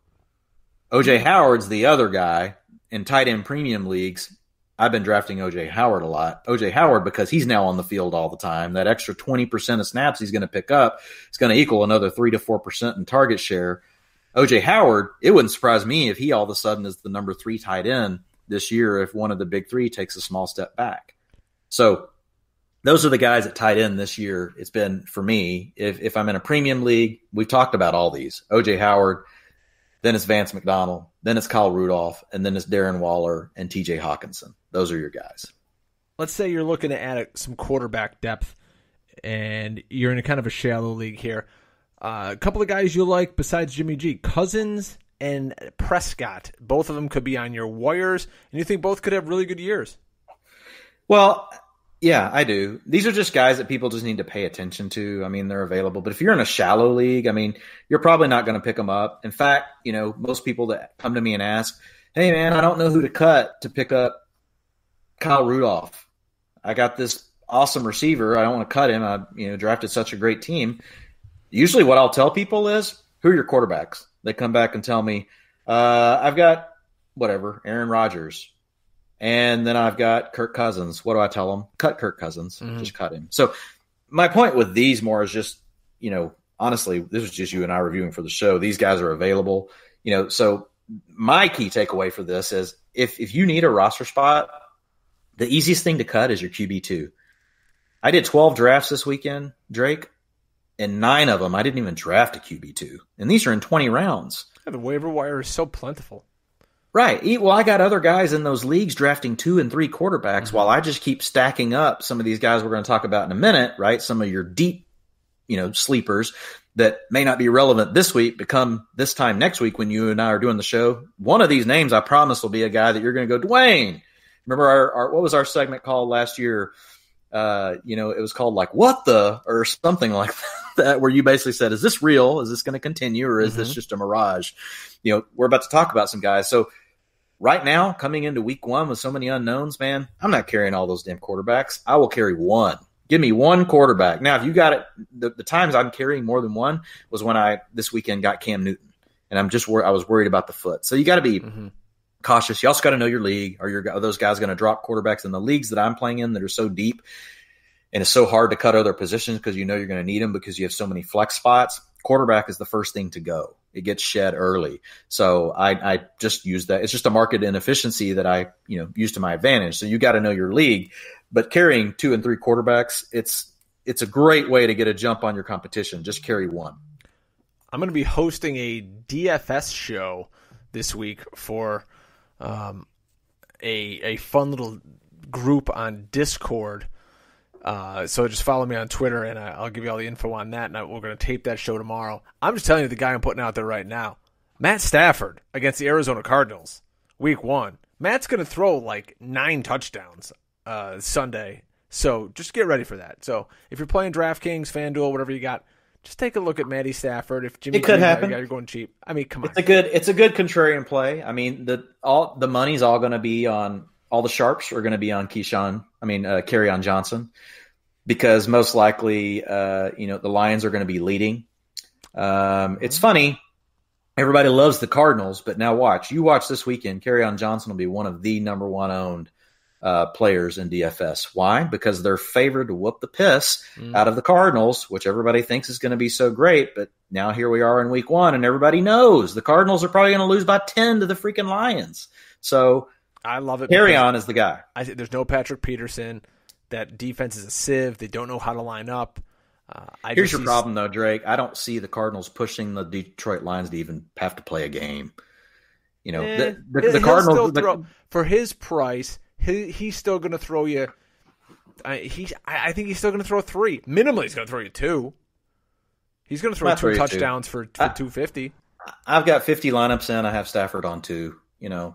O.J. Howard's the other guy in tight end premium leagues. I've been drafting O.J. Howard a lot. O.J. Howard, because he's now on the field all the time, that extra 20% of snaps he's going to pick up is going to equal another 3 to 4% in target share. O.J. Howard, it wouldn't surprise me if he all of a sudden is the number 3 tight end this year if one of the big 3 takes a small step back. So those are the guys at tight end this year. It's been, for me, if I'm in a premium league, we've talked about all these. O.J. Howard, then it's Vance McDonald, then it's Kyle Rudolph, and then it's Darren Waller and T.J. Hawkinson. Those are your guys. Let's say you're looking to add some quarterback depth, and you're in a kind of a shallow league here. A couple of guys you like besides Jimmy G, Cousins and Prescott. Both of them could be on your wires, and you think both could have really good years. Well, yeah, I do. These are just guys that people just need to pay attention to. I mean, they're available. But if you're in a shallow league, I mean, you're probably not going to pick them up. In fact, most people that come to me and ask, hey, man, I don't know who to cut to pick up Kyle Rudolph. I got this awesome receiver. I don't want to cut him. I drafted such a great team. Usually what I'll tell people is, who are your quarterbacks? They come back and tell me, I've got Aaron Rodgers. And then I've got Kirk Cousins. What do I tell them? Cut Kirk Cousins. Just cut him. So my point with these more is just, honestly, this was just you and I reviewing for the show. These guys are available. So my key takeaway for this is if you need a roster spot, the easiest thing to cut is your QB2. I did 12 drafts this weekend, Drake, and 9 of them I didn't even draft a QB2. And these are in 20 rounds. Yeah, the waiver wire is so plentiful. Right. Well, I got other guys in those leagues drafting 2 and 3 quarterbacks while I just keep stacking up some of these guys we're going to talk about in a minute, right? Some of your deep, sleepers. that may not be relevant this week become this time next week when you and I are doing the show. One of these names, I promise, will be a guy that you're going to go, Dwain. Remember our what was our segment called last year? It was called like "What the" or something like that, where you basically said, "Is this real? Is this going to continue, or is this just a mirage?" We're about to talk about some guys. So right now, coming into week 1 with so many unknowns, man, I'm not carrying all those damn quarterbacks. I will carry one. Give me one quarterback. Now, if you got it, the times I'm carrying more than one was when I this weekend got Cam Newton, and I was worried about the foot. So you got to be cautious. You also got to know your league. Are those guys going to drop quarterbacks in the leagues that I'm playing in that are so deep and it's so hard to cut other positions because you're going to need them because you have so many flex spots? Quarterback is the first thing to go. It gets shed early. So I just use that. It's just a market inefficiency that I use to my advantage. So you got to know your league. But carrying 2 and 3 quarterbacks, it's a great way to get a jump on your competition. Just carry one. I'm going to be hosting a DFS show this week for a fun little group on Discord. So just follow me on Twitter, and I'll give you all the info on that. And we're going to tape that show tomorrow. I'm just telling you the guy I'm putting out there right now. Matt Stafford against the Arizona Cardinals, week 1. Matt's going to throw like 9 touchdowns Sunday. So just get ready for that. So if you're playing DraftKings, FanDuel, whatever you got, just take a look at Matty Stafford. If Jimmy it could happen. You're going cheap. I mean, come on. It's a good contrarian play. I mean, the money's all going to be on all the sharps are going to be on Kerryon Johnson, because most likely, the Lions are going to be leading. It's funny. Everybody loves the Cardinals, but now watch this weekend. Kerryon Johnson will be one of the number 1 owned players in DFS. Why? Because they're favored to whoop the piss out of the Cardinals, which everybody thinks is going to be so great. But now here we are in week 1, and everybody knows the Cardinals are probably going to lose by 10 to the freaking Lions. So I love it. Kerryon is the guy. There's no Patrick Peterson. That defense is a sieve. They don't know how to line up. Here's your problem, though, Drake. I don't see the Cardinals pushing the Detroit Lions to even have to play a game. The Cardinals for his price. He's still going to throw you. I think he's still going to throw 3. Minimally, he's going to throw you 2. He's going to throw 2 touchdowns for 250. I've got 50 lineups in. I have Stafford on 2.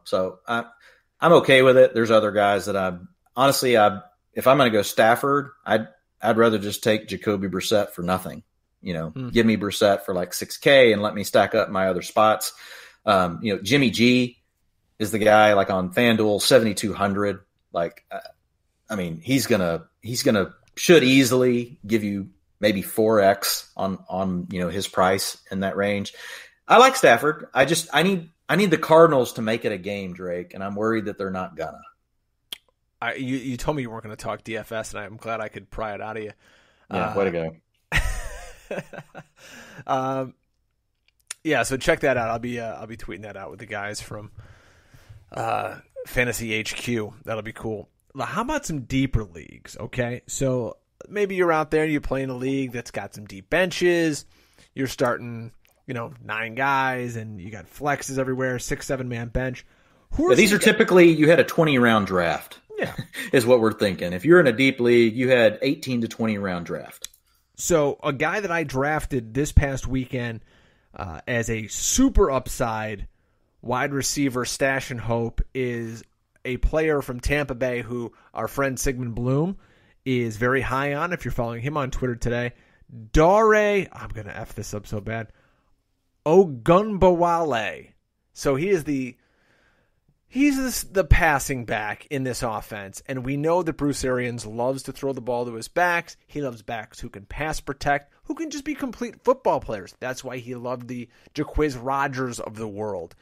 So I'm okay with it. There's other guys that if I'm going to go Stafford, I'd rather just take Jacoby Brissett for nothing. Give me Brissett for like $6K and let me stack up my other spots. Jimmy G is the guy like on FanDuel, 7,200. Should easily give you maybe 4X on his price in that range. I like Stafford. I need the Cardinals to make it a game, Drake, and I'm worried that they're not gonna. You told me you weren't going to talk DFS, and I'm glad I could pry it out of you. Yeah, way to go. So check that out. I'll be tweeting that out with the guys from Fantasy HQ. That'll be cool. How about some deeper leagues? Okay, so maybe you're out there, you're playing a league that's got some deep benches. You're starting, 9 guys, and you got flexes everywhere, 6-7 man bench. These are typically you had a 20-round draft. Yeah, is what we're thinking. If you're in a deep league, you had 18 to 20 round draft. So a guy that I drafted this past weekend as a super upside wide receiver stash and hope is a player from Tampa Bay who our friend Sigmund Bloom is very high on. If you're following him on Twitter today, Dare, I'm going to F this up so bad, Ogunbowale. So he's the passing back in this offense, and we know that Bruce Arians loves to throw the ball to his backs. He loves backs who can pass protect, who can just be complete football players. That's why he loved the Jaquiz Rodgers of the world.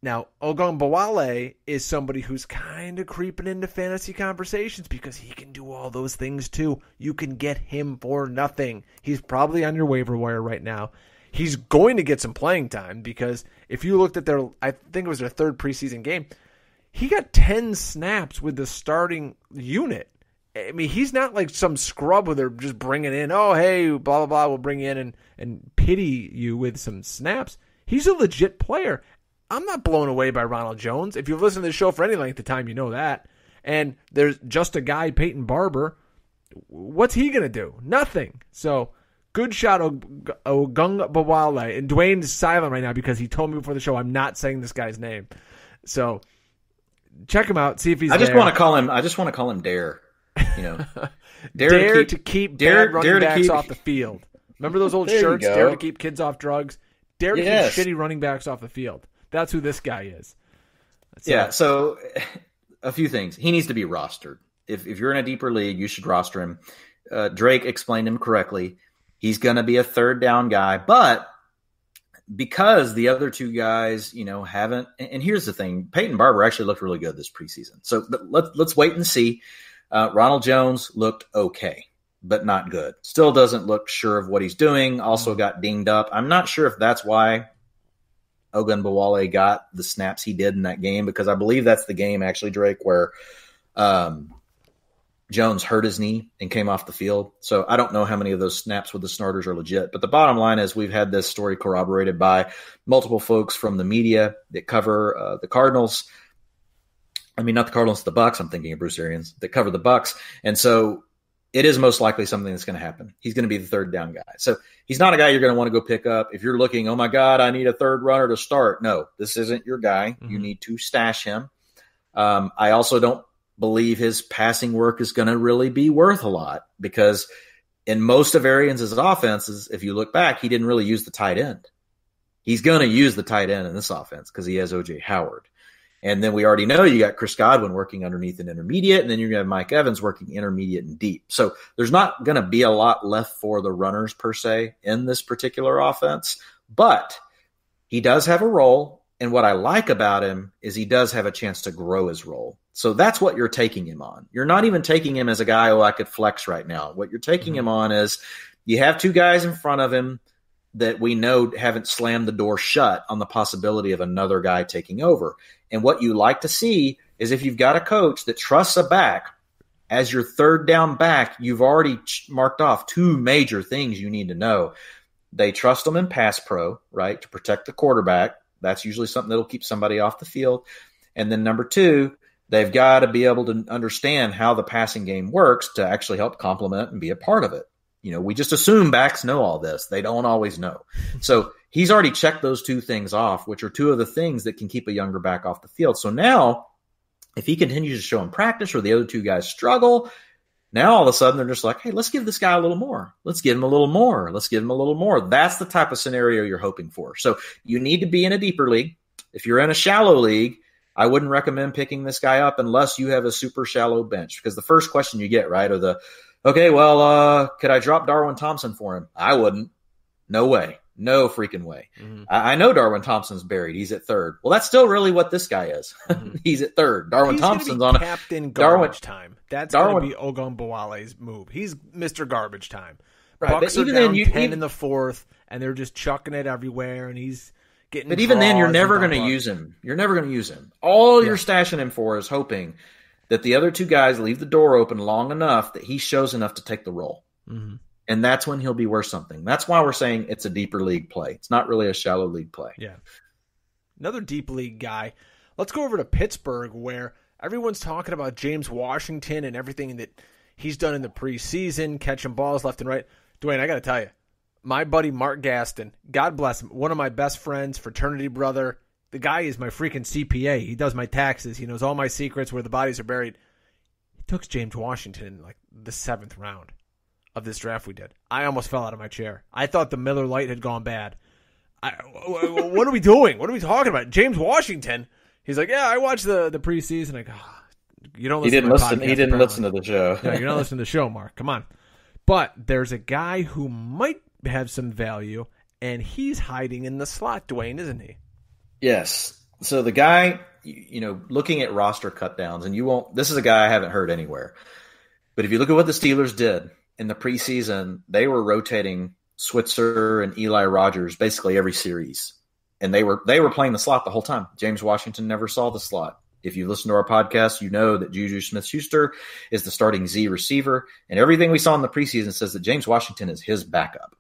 Now, Ogunbowale is somebody who's kind of creeping into fantasy conversations because he can do all those things too. You can get him for nothing. He's probably on your waiver wire right now. He's going to get some playing time because if you looked at I think it was their 3rd preseason game, he got 10 snaps with the starting unit. I mean, he's not like some scrub where they're just bringing in, oh, hey, blah, blah, blah, we'll bring you in and pity you with some snaps. He's a legit player. I'm not blown away by Ronald Jones. If you've listened to the show for any length of time, you know that. And there's just a guy, Peyton Barber. What's he going to do? Nothing. So Good shot, Ogunbowale. And Dwain is silent right now because he told me before the show I'm not saying this guy's name. So check him out. See if he's. I just want to call him Dare. You know, dare to keep bad running backs off the field. Remember those old shirts? Dare to keep kids off drugs. Dare to keep shitty running backs off the field. That's who this guy is. So a few things. He needs to be rostered. If you're in a deeper league, you should roster him. Drake explained him correctly. He's going to be a third down guy, but because the other two guys, haven't. And here's the thing: Peyton Barber actually looked really good this preseason. So let's wait and see. Ronald Jones looked okay, but not good. Still doesn't look sure of what he's doing. Also got dinged up. I'm not sure if that's why Ogunbowale got the snaps he did in that game, because I believe that's the game, actually, Drake, where Jones hurt his knee and came off the field. So I don't know how many of those snaps with the starters are legit. But the bottom line is we've had this story corroborated by multiple folks from the media that cover the Cardinals. I mean, not the Cardinals, the Bucs. I'm thinking of Bruce Arians that cover the Bucs. And so it is most likely something that's going to happen. He's going to be the third down guy. So he's not a guy you're going to want to go pick up. If you're looking, oh my God, I need a third runner to start. No, this isn't your guy. Mm-hmm. You need to stash him. I also don't believe his passing work is going to really be worth a lot, because in most of Arians' offenses, if you look back, he didn't really use the tight end. He's going to use the tight end in this offense because he has O.J. Howard. And then we already know you got Chris Godwin working underneath and intermediate, and then you're going to have Mike Evans working intermediate and deep. So there's not going to be a lot left for the runners per se in this particular offense, but he does have a role. And what I like about him is he does have a chance to grow his role. So that's what you're taking him on. You're not even taking him as a guy, I could flex right now. What you're taking him on is you have two guys in front of him that we know haven't slammed the door shut on the possibility of another guy taking over. And what you like to see is if you've got a coach that trusts a back as your third down back, you've already marked off two major things you need to know. They trust them in pass pro, right, to protect the quarterback. That's usually something that'll keep somebody off the field. And then number two, they've got to be able to understand how the passing game works to actually help complement and be a part of it. We just assume backs know all this. They don't always know. So he's already checked those two things off, which are two of the things that can keep a younger back off the field. So now if he continues to show in practice or the other two guys struggle, now all of a sudden they're just like, hey, let's give this guy a little more. Let's give him a little more. Let's give him a little more. That's the type of scenario you're hoping for. So you need to be in a deeper league. If you're in a shallow league, I wouldn't recommend picking this guy up unless you have a super shallow bench, because the first question you get, right, are could I drop Darwin Thompson for him? I wouldn't. No way. No freaking way. Mm-hmm. I know Darwin Thompson's buried. He's at third. Well, that's still really what this guy is. Mm-hmm. He's at third. Darwin Thompson's on captain garbage time. That's going to be Ogunbowale's move. He's Mr. Garbage time. Right, Bucks are down 10 in the fourth, and they're just chucking it everywhere, and he's getting. But even then, you're never going to use him. You're never going to use him. All you're stashing him for is hoping that the other two guys leave the door open long enough that he shows enough to take the role. Mm-hmm. And that's when he'll be worth something. That's why we're saying it's a deeper league play. It's not really a shallow league play. Yeah. Another deep league guy. Let's go over to Pittsburgh, where everyone's talking about James Washington and everything that he's done in the preseason, catching balls left and right. Dwayne, I got to tell you, my buddy Mark Gaston, God bless him, one of my best friends, fraternity brother. The guy is my freaking CPA. He does my taxes. He knows all my secrets, where the bodies are buried. He took James Washington in like the 7th round of this draft we did. I almost fell out of my chair. I thought the Miller Lite had gone bad. What are we doing? What are we talking about? James Washington? He's like, yeah, I watched the preseason. I go, you don't listen to my podcast. He didn't listen to the show. No, you're not listening to the show, Mark. Come on. But there's a guy who might have some value, and he's hiding in the slot, Dwayne, isn't he? Yes. So the guy, looking at roster cutdowns, and this is a guy I haven't heard anywhere. But if you look at what the Steelers did in the preseason, they were rotating Switzer and Eli Rogers basically every series. And they were playing the slot the whole time. James Washington never saw the slot. If you listen to our podcast, you know that Juju Smith-Schuster is the starting Z receiver. And everything we saw in the preseason says that James Washington is his backup.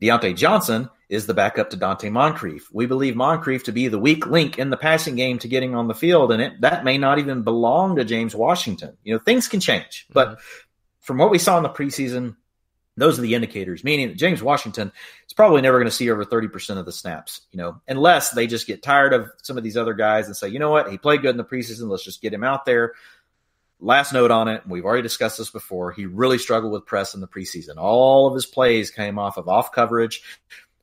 Deontay Johnson is the backup to Dante Moncrief. We believe Moncrief to be the weak link in the passing game to getting on the field, and that may not even belong to James Washington. Things can change. But from what we saw in the preseason, Those are the indicators, meaning that James Washington is probably never going to see over 30% of the snaps, unless they just get tired of some of these other guys and say, you know what, he played good in the preseason, let's just get him out there. Last note on it, we've already discussed this before, he really struggled with press in the preseason. All of his plays came off of off coverage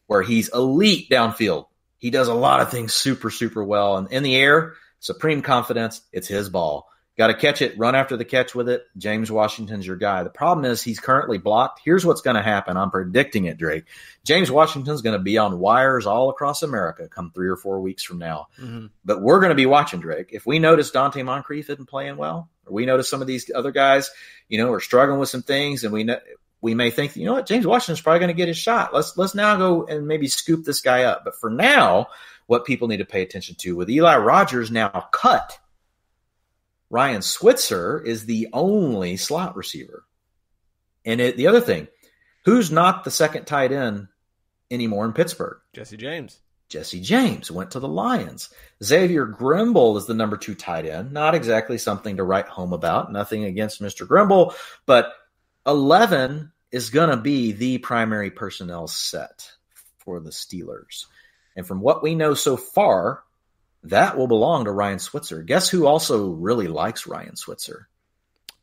where he's elite downfield. He does a lot of things super, super well. And in the air, supreme confidence, it's his ball. Got to catch it, run after the catch with it. James Washington's your guy. The problem is he's currently blocked. Here's what's going to happen. I'm predicting it, Drake. James Washington's going to be on wires all across America come 3 or 4 weeks from now. Mm-hmm. But we're going to be watching, Drake. If we notice Dante Moncrief isn't playing well, or we notice some of these other guys, are struggling with some things, and we may think, you know what, James Washington's probably going to get his shot. Let's now go and maybe scoop this guy up. But for now, what people need to pay attention to, with Eli Rogers now cut, Ryan Switzer is the only slot receiver. And the other thing, who's not the second tight end anymore in Pittsburgh? Jesse James. Jesse James went to the Lions. Xavier Grimble is the number 2 tight end. Not exactly something to write home about. Nothing against Mr. Grimble. But 11 is going to be the primary personnel set for the Steelers. And from what we know so far, that will belong to Ryan Switzer. Guess who also really likes Ryan Switzer?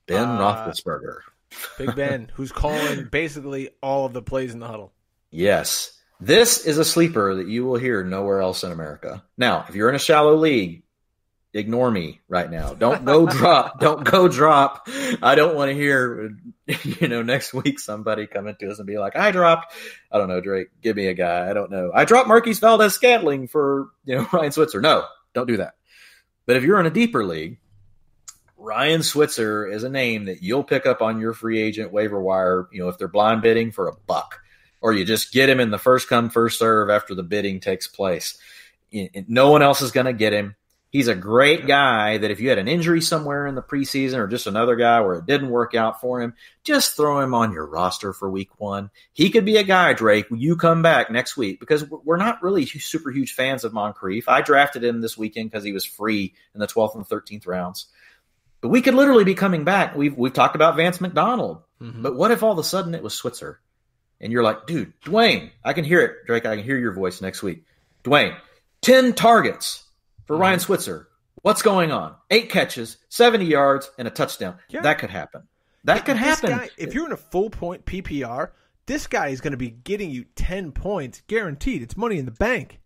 Ben Roethlisberger. Big Ben, who's calling basically all of the plays in the huddle. Yes. This is a sleeper that you will hear nowhere else in America. Now, if you're in a shallow league, ignore me right now. Don't go drop. Don't go drop. I don't want to hear, next week somebody coming to us and be like, I dropped, I don't know, Drake, give me a guy. I don't know. I dropped Marquise Valdez-Scantling for, Ryan Switzer. No, don't do that. But if you're in a deeper league, Ryan Switzer is a name that you'll pick up on your free agent waiver wire, if they're blind bidding for $1, or you just get him in the first come, first serve after the bidding takes place. No one else is going to get him. He's a great guy that if you had an injury somewhere in the preseason or just another guy where it didn't work out for him, just throw him on your roster for week 1. He could be a guy, Drake, when you come back next week, because we're not really super huge fans of Moncrief. I drafted him this weekend because he was free in the 12th and 13th rounds. But we could literally be coming back. We've talked about Vance McDonald. Mm-hmm. But what if all of a sudden it was Switzer? And you're like, dude, Dwain, I can hear it. Drake, I can hear your voice next week. Dwain, 10 targets for Ryan Switzer. What's going on? 8 catches, 70 yards, and a touchdown. Yeah. That could happen. That could happen. Guy, if you're in a full point PPR, this guy is going to be getting you 10 points guaranteed. It's money in the bank.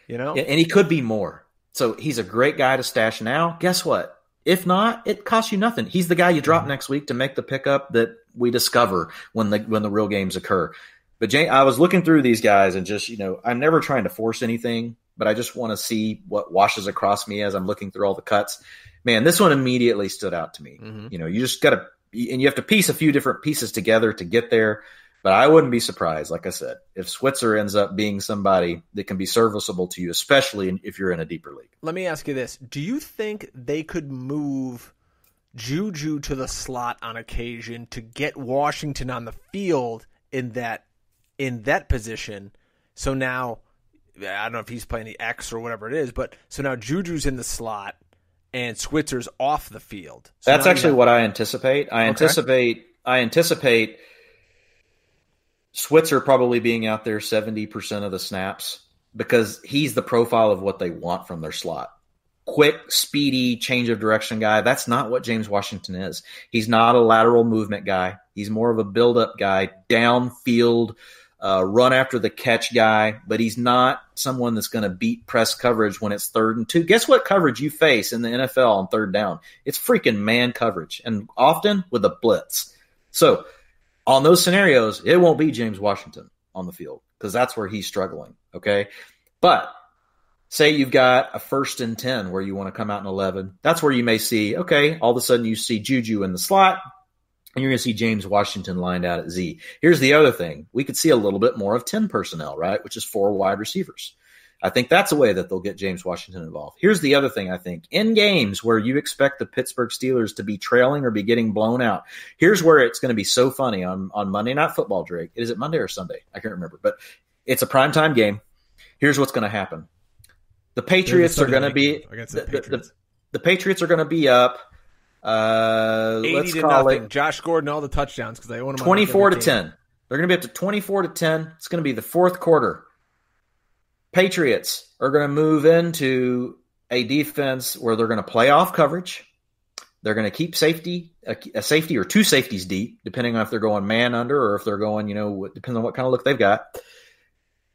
And he could be more. So he's a great guy to stash now. Guess what? If not, it costs you nothing. He's the guy you drop next week to make the pickup that we discover when the real games occur. But I was looking through these guys and just, I'm never trying to force anything, but I just want to see what washes across me as I'm looking through all the cuts. Man, this one immediately stood out to me. Mm-hmm. You just got to, and you have to piece a few different pieces together to get there. But I wouldn't be surprised, like I said, if Switzer ends up being somebody that can be serviceable to you, especially if you're in a deeper league. Let me ask you this. Do you think they could move Juju to the slot on occasion to get Washington on the field in that position? So now, I don't know if he's playing the X or whatever it is, but so now Juju's in the slot and Switzer's off the field. So that's actually what I anticipate. I anticipate Switzer probably being out there 70% of the snaps because he's the profile of what they want from their slot. Quick, speedy, change of direction guy. That's not what James Washington is. He's not a lateral movement guy. He's more of a build-up guy, downfield, run after the catch guy, but he's not someone that's going to beat press coverage when it's 3rd and 2. Guess what coverage you face in the NFL on 3rd down? It's freaking man coverage, and often with a blitz. So on those scenarios, it won't be James Washington on the field because that's where he's struggling, okay? But say you've got a 1st and 10 where you want to come out in 11. That's where you may see, okay, all of a sudden you see Juju in the slot, and you're going to see James Washington lined out at Z. Here's the other thing. We could see a little bit more of 10 personnel, right, which is 4 wide receivers. I think that's a way that they'll get James Washington involved. Here's the other thing I think. In games where you expect the Pittsburgh Steelers to be trailing or be getting blown out, here's where it's going to be so funny on Monday Night Football, Drake. Is it Monday or Sunday? I can't remember. But it's a primetime game. Here's what's going to happen. The Patriots are going to be – the Patriots are going to be up Let's call it Josh Gordon all the touchdowns because I own him. 24-10. They're going to be up to 24-10. It's going to be the fourth quarter. Patriots are going to move into a defense where they're going to play off coverage. They're going to keep a safety or two safeties deep, depending on if they're going man under or if they're going, depending on what kind of look they've got.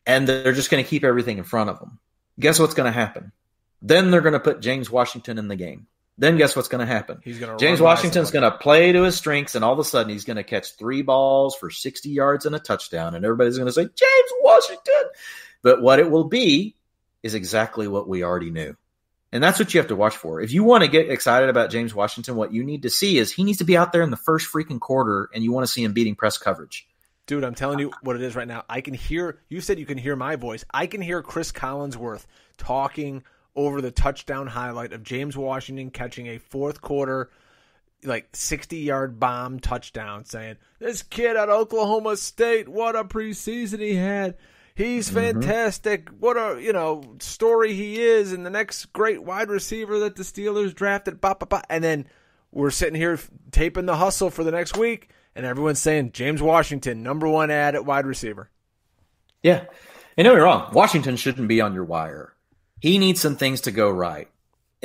And they're just going to keep everything in front of them. Guess what's going to happen? Then they're going to put James Washington in the game. Then guess what's going to happen? James Washington's going to play to his strengths, and all of a sudden he's going to catch 3 balls for 60 yards and a touchdown, and everybody's going to say, James Washington! But what it will be is exactly what we already knew. And that's what you have to watch for. If you want to get excited about James Washington, what you need to see is he needs to be out there in the first freaking quarter, and you want to see him beating press coverage. Dude, I'm telling you what it is right now. I can hear – you said you can hear my voice. I can hear Chris Collinsworth talking over the touchdown highlight of James Washington catching a fourth quarter, 60-yard bomb touchdown, saying, this kid at Oklahoma State, what a preseason he had. He's fantastic. What a, story he is, and the next great wide receiver that the Steelers drafted, And then we're sitting here taping the hustle for the next week, and everyone's saying, James Washington, number 1 ad at wide receiver. Yeah. And don't get me wrong, Washington shouldn't be on your wire. He needs some things to go right.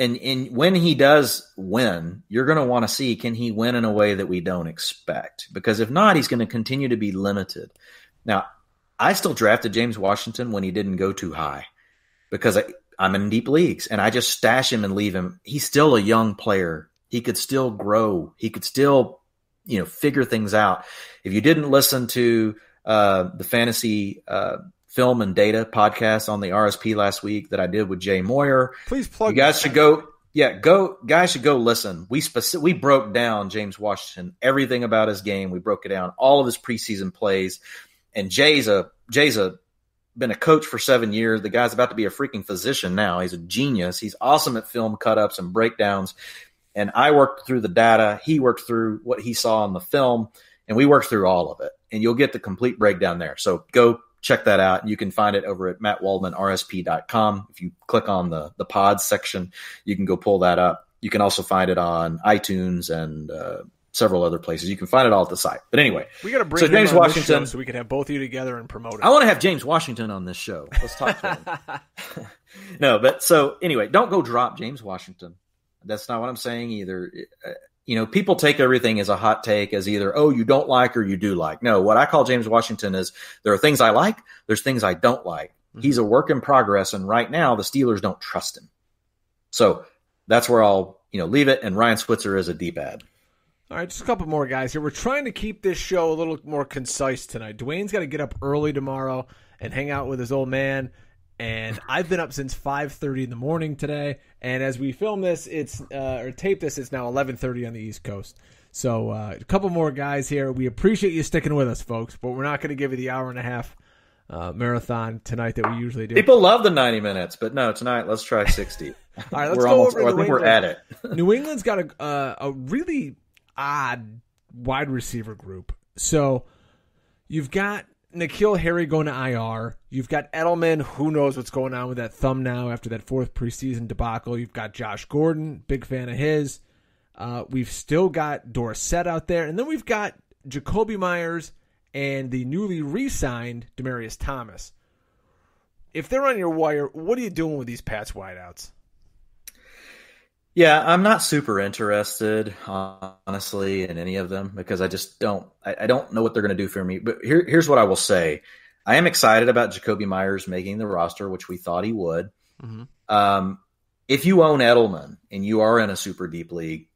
And when he does win, you're going to want to see, can he win in a way that we don't expect? Because if not, he's going to continue to be limited. Now, I still drafted James Washington when he didn't go too high because I'm in deep leagues, and I just stash him and leave him. He's still a young player. He could still grow. He could still, figure things out. If you didn't listen to the fantasy film and data podcast on the RSP last week that I did with Jay Moyer. Please plug. You guys should go. Yeah, guys should go listen. We broke down James Washington, everything about his game. We broke it down, all of his preseason plays. And Jay's been a coach for 7 years. The guy's about to be a freaking physician now. He's a genius. He's awesome at film cut-ups and breakdowns. And I worked through the data. He worked through what he saw on the film, and we worked through all of it. And you'll get the complete breakdown there. So go check that out. You can find it over at mattwaldmanrsp.com. If you click on the pods section, you can go pull that up. You can also find it on iTunes and several other places. You can find it all at the site. But anyway, we got to bring James Washington so we can have both of you together and promote it. I want to have James Washington on this show. Let's talk to him. No, but so anyway, don't go drop James Washington. That's not what I'm saying either. People take everything as a hot take as either, you don't like or you do like. No, what I call James Washington is there are things I like, there's things I don't like. Mm-hmm. He's a work in progress, and right now the Steelers don't trust him. So that's where I'll leave it, and Ryan Switzer is a deep ad. All right, just a couple more guys here. We're trying to keep this show a little more concise tonight. Dwayne's got to get up early tomorrow and hang out with his old man. And I've been up since 5:30 in the morning today. And as we film this, or tape this, it's now 11:30 on the East Coast. So a couple more guys here. We appreciate you sticking with us, folks. But we're not going to give you the hour and a half marathon tonight that we usually do. People love the 90 minutes, but no, tonight let's try 60. All right, let's go over. I think we're at it. New England's got a really odd wide receiver group. So you've got N'Keal Harry going to IR. You've got Edelman. Who knows what's going on with that thumb now after that 4th preseason debacle. You've got Josh Gordon, big fan of his. We've still got Dorsett out there. And then we've got Jacoby Myers and the newly re-signed Demaryius Thomas. If they're on your wire, what are you doing with these Pats wideouts? Yeah, I'm not super interested, honestly, in any of them because I just don't know what they're going to do for me. But here's what I will say. I am excited about Jacoby Myers making the roster, which we thought he would. Mm-hmm. If you own Edelman and you are in a super deep league,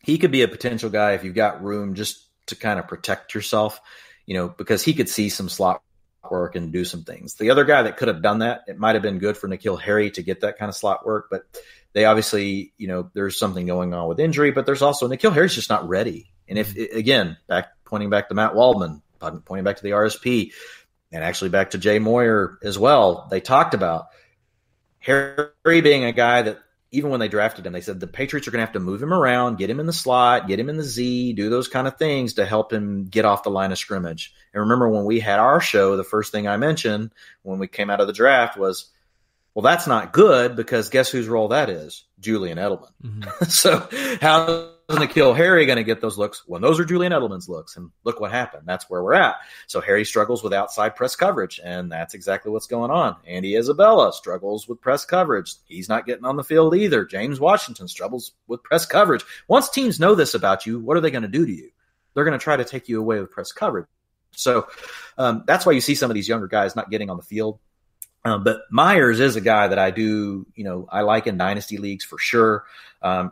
he could be a potential guy if you've got room just to kind of protect yourself, because he could see some slot work and do some things. The other guy that could have done that, it might have been good for N'Keal Harry to get that kind of slot work, but they obviously, there's something going on with injury, but there's also N'Keal Harry's just not ready. And if, again, pointing back to Matt Waldman, pointing back to the RSP, and actually back to Jay Moyer as well, they talked about Harry being a guy that even when they drafted him, they said the Patriots are going to have to move him around, get him in the slot, get him in the Z, do those kind of things to help him get off the line of scrimmage. And remember when we had our show, the first thing I mentioned when we came out of the draft was, well, that's not good because guess whose role that is? Julian Edelman. Mm-hmm. So how N'Keal Harry going to get those looks? Well, those are Julian Edelman's looks, and look what happened. That's where we're at. So Harry struggles with outside press coverage, and that's exactly what's going on. Andy Isabella struggles with press coverage. He's not getting on the field either. James Washington struggles with press coverage. Once teams know this about you, what are they going to do to you? They're going to try to take you away with press coverage. So that's why you see some of these younger guys not getting on the field. But Myers is a guy that I do, I like in dynasty leagues for sure.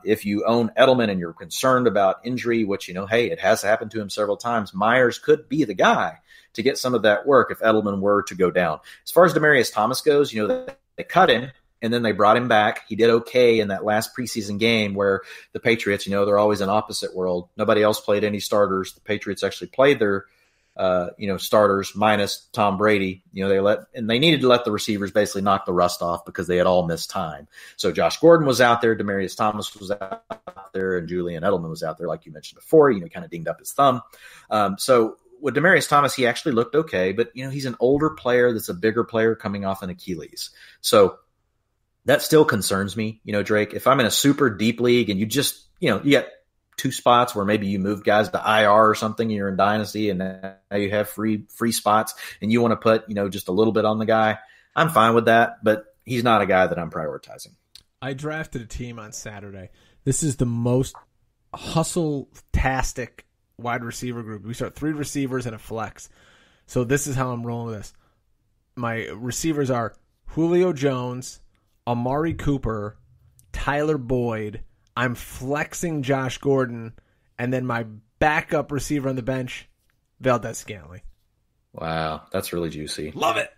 If you own Edelman and you're concerned about injury, which, hey, it has happened to him several times, Myers could be the guy to get some of that work if Edelman were to go down. As far as Demaryius Thomas goes, they cut him and then they brought him back. He did okay in that last preseason game where the Patriots, they're always an opposite world. Nobody else played any starters. The Patriots actually played their starters minus Tom Brady. They needed to let the receivers basically knock the rust off because they had all missed time. So Josh Gordon was out there, Demaryius Thomas was out there, and Julian Edelman was out there, like you mentioned before. Kind of dinged up his thumb. So with Demaryius Thomas, he actually looked okay, but he's an older player that's a bigger player coming off an Achilles. So that still concerns me, Drake. If I'm in a super deep league and you just, you get two spots where maybe you move guys to IR or something, you're in dynasty and now you have free spots and you want to put, just a little bit on the guy, I'm fine with that, but he's not a guy that I'm prioritizing. I drafted a team on Saturday. This is the most hustle-tastic wide receiver group. We start 3 receivers and a flex. So this is how I'm rolling with this. My receivers are Julio Jones, Amari Cooper, Tyler Boyd. I'm flexing Josh Gordon, and then my backup receiver on the bench, Valdez-Scantling. Wow, that's really juicy. Love it.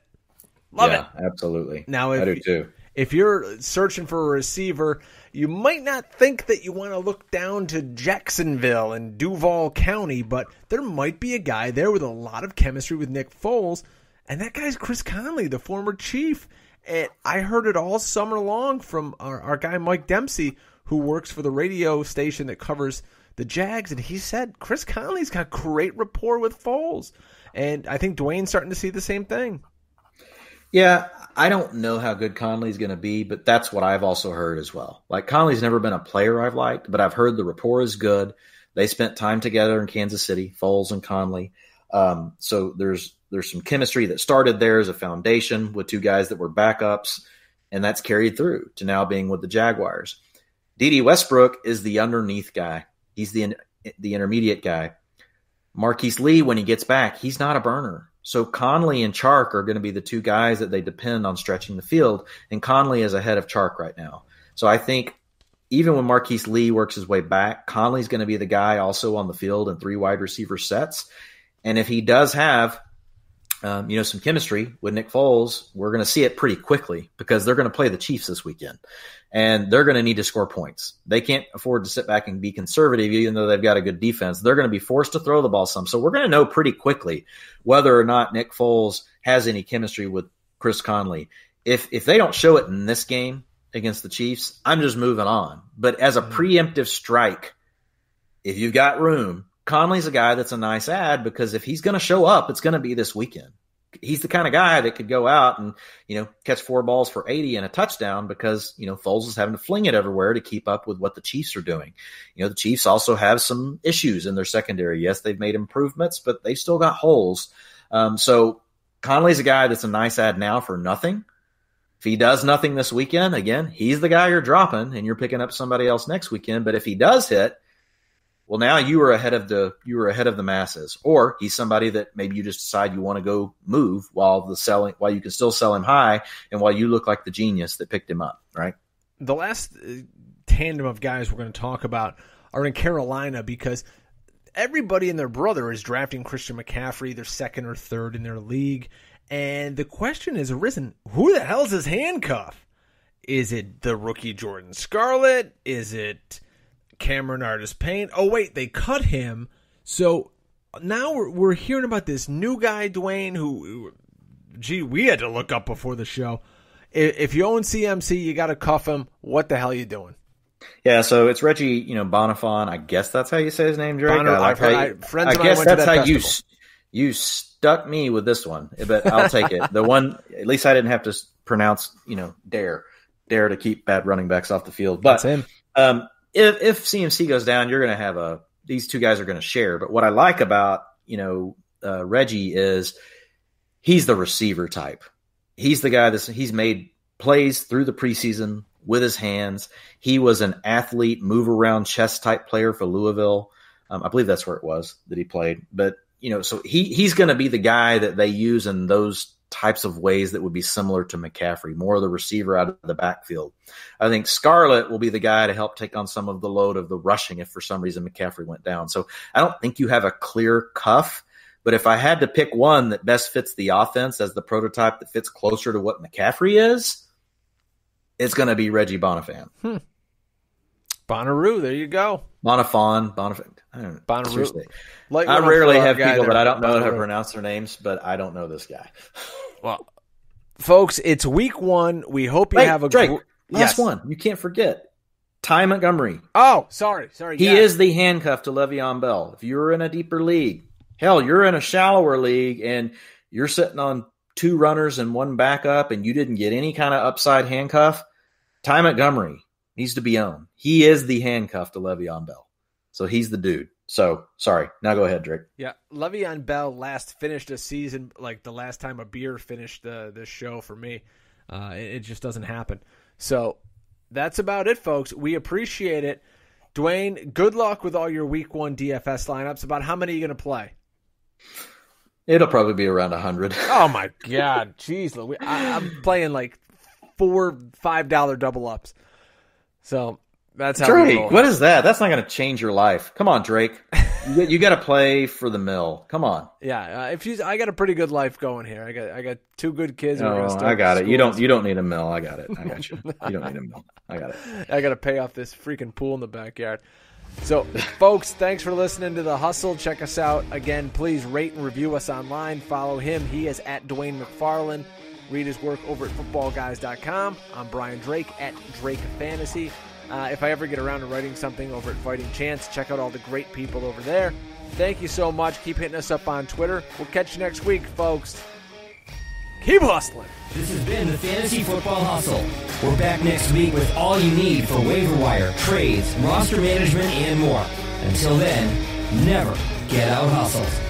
Love it. Absolutely. Now, I do too. If you're searching for a receiver, you might not think that you want to look down to Jacksonville and Duval County, but there might be a guy there with a lot of chemistry with Nick Foles, and that guy's Chris Conley, the former Chief. And I heard it all summer long from our guy Mike Dempsey, who works for the radio station that covers the Jags, and he said Chris Conley's got great rapport with Foles. And I think Dwain's starting to see the same thing. Yeah, I don't know how good Conley's going to be, but that's what I've also heard as well. Like, Conley's never been a player I've liked, but I've heard the rapport is good. They spent time together in Kansas City, Foles and Conley. So there's some chemistry that started there as a foundation with 2 guys that were backups, and that's carried through to now being with the Jaguars. D.D. Westbrook is the underneath guy. He's the intermediate guy. Marquise Lee, when he gets back, he's not a burner. So Conley and Chark are going to be the 2 guys that they depend on stretching the field, and Conley is ahead of Chark right now. So I think even when Marquise Lee works his way back, Conley's going to be the guy also on the field in 3 wide receiver sets. And if he does have some chemistry with Nick Foles, we're going to see it pretty quickly because they're going to play the Chiefs this weekend, and they're going to need to score points. They can't afford to sit back and be conservative, even though they've got a good defense. They're going to be forced to throw the ball some. So we're going to know pretty quickly whether or not Nick Foles has any chemistry with Chris Conley. If they don't show it in this game against the Chiefs, I'm just moving on. But as a preemptive strike, if you've got room, Conley's a guy that's a nice ad because if he's going to show up, it's going to be this weekend. He's the kind of guy that could go out and, catch 4 balls for 80 and a touchdown because, Foles is having to fling it everywhere to keep up with what the Chiefs are doing. The Chiefs also have some issues in their secondary. Yes, they've made improvements, but they've still got holes. So Conley's a guy that's a nice ad now for nothing. If he does nothing this weekend, again, he's the guy you're dropping and you're picking up somebody else next weekend. But if he does hit, well, now you were ahead of the masses, or he's somebody that maybe you just decide you want to go move while you can still sell him high, and while you look like the genius that picked him up, right? The last tandem of guys we're going to talk about are in Carolina because everybody and their brother is drafting Christian McCaffrey. They're 2nd or 3rd in their league, and the question has arisen: who the hell's his handcuff? Is it the rookie Jordan Scarlett? Is it Cameron Artis-Payne? Oh, wait, they cut him. So now we're hearing about this new guy, Dwain, who, we had to look up before the show. If you own CMC, you got to cuff him. What the hell are you doing? Yeah, so it's Reggie, Bonifon. I guess that's how you say his name, Drake. I guess that's how you stuck me with this one, but I'll take it. The one, at least I didn't have to pronounce, dare to keep bad running backs off the field. But that's him. if CMC goes down, you're going to have these two guys are going to share. But what I like about, Reggie is he's the receiver type. He's the guy he's made plays through the preseason with his hands. He was an athlete, move around chess type player for Louisville. I believe that's where it was that he played. But, so he's going to be the guy that they use in those types of ways that would be similar to McCaffrey, more of the receiver out of the backfield. I think Scarlett will be the guy to help take on some of the load of the rushing if for some reason McCaffrey went down. So I don't think you have a clear cuff, but if I had to pick one that best fits the offense as the prototype that fits closer to what McCaffrey is, it's going to be Reggie Bonifant. Bonnaroo, there you go. Bonifant. Bonnaroo. I rarely have people that I don't know how to pronounce their names, but I don't know this guy. Well, folks, it's week 1. We hope you have a Drake. Last one. You can't forget. Ty Montgomery. Oh, sorry. He is the handcuff to Le'Veon Bell. If you're in a deeper league, hell, you're in a shallower league, and you're sitting on 2 runners and 1 backup, and you didn't get any kind of upside handcuff, Ty Montgomery needs to be owned. He is the handcuff to Le'Veon Bell. So he's the dude. So, sorry. Now go ahead, Drake. Yeah, Le'Veon Bell last finished a season like the last time a beer finished this show for me. It just doesn't happen. So that's about it, folks. We appreciate it. Dwayne, good luck with all your week 1 DFS lineups. About how many are you going to play? It'll probably be around 100. Oh, my God. Jeez, I'm playing like $4, $5 double ups. So that's how Drake, what is that? That's not going to change your life. Come on, Drake. You got to play for the mill. Come on. Yeah, I got a pretty good life going here. I got 2 good kids. I got it. You don't need a mill. I got it. I got you. You don't need a mill. I got it. I got to pay off this freaking pool in the backyard. So, folks, thanks for listening to The Hustle. Check us out. Again, please rate and review us online. Follow him. He is at Dwain McFarland. Read his work over at footballguys.com. I'm Brian Drake at Drake Fantasy. If I ever get around to writing something over at Fighting Chance, check out all the great people over there. Thank you so much. Keep hitting us up on Twitter. We'll catch you next week, folks. Keep hustling. This has been the Fantasy Football Hustle. We're back next week with all you need for waiver wire, trades, roster management, and more. Until then, never get out hustled.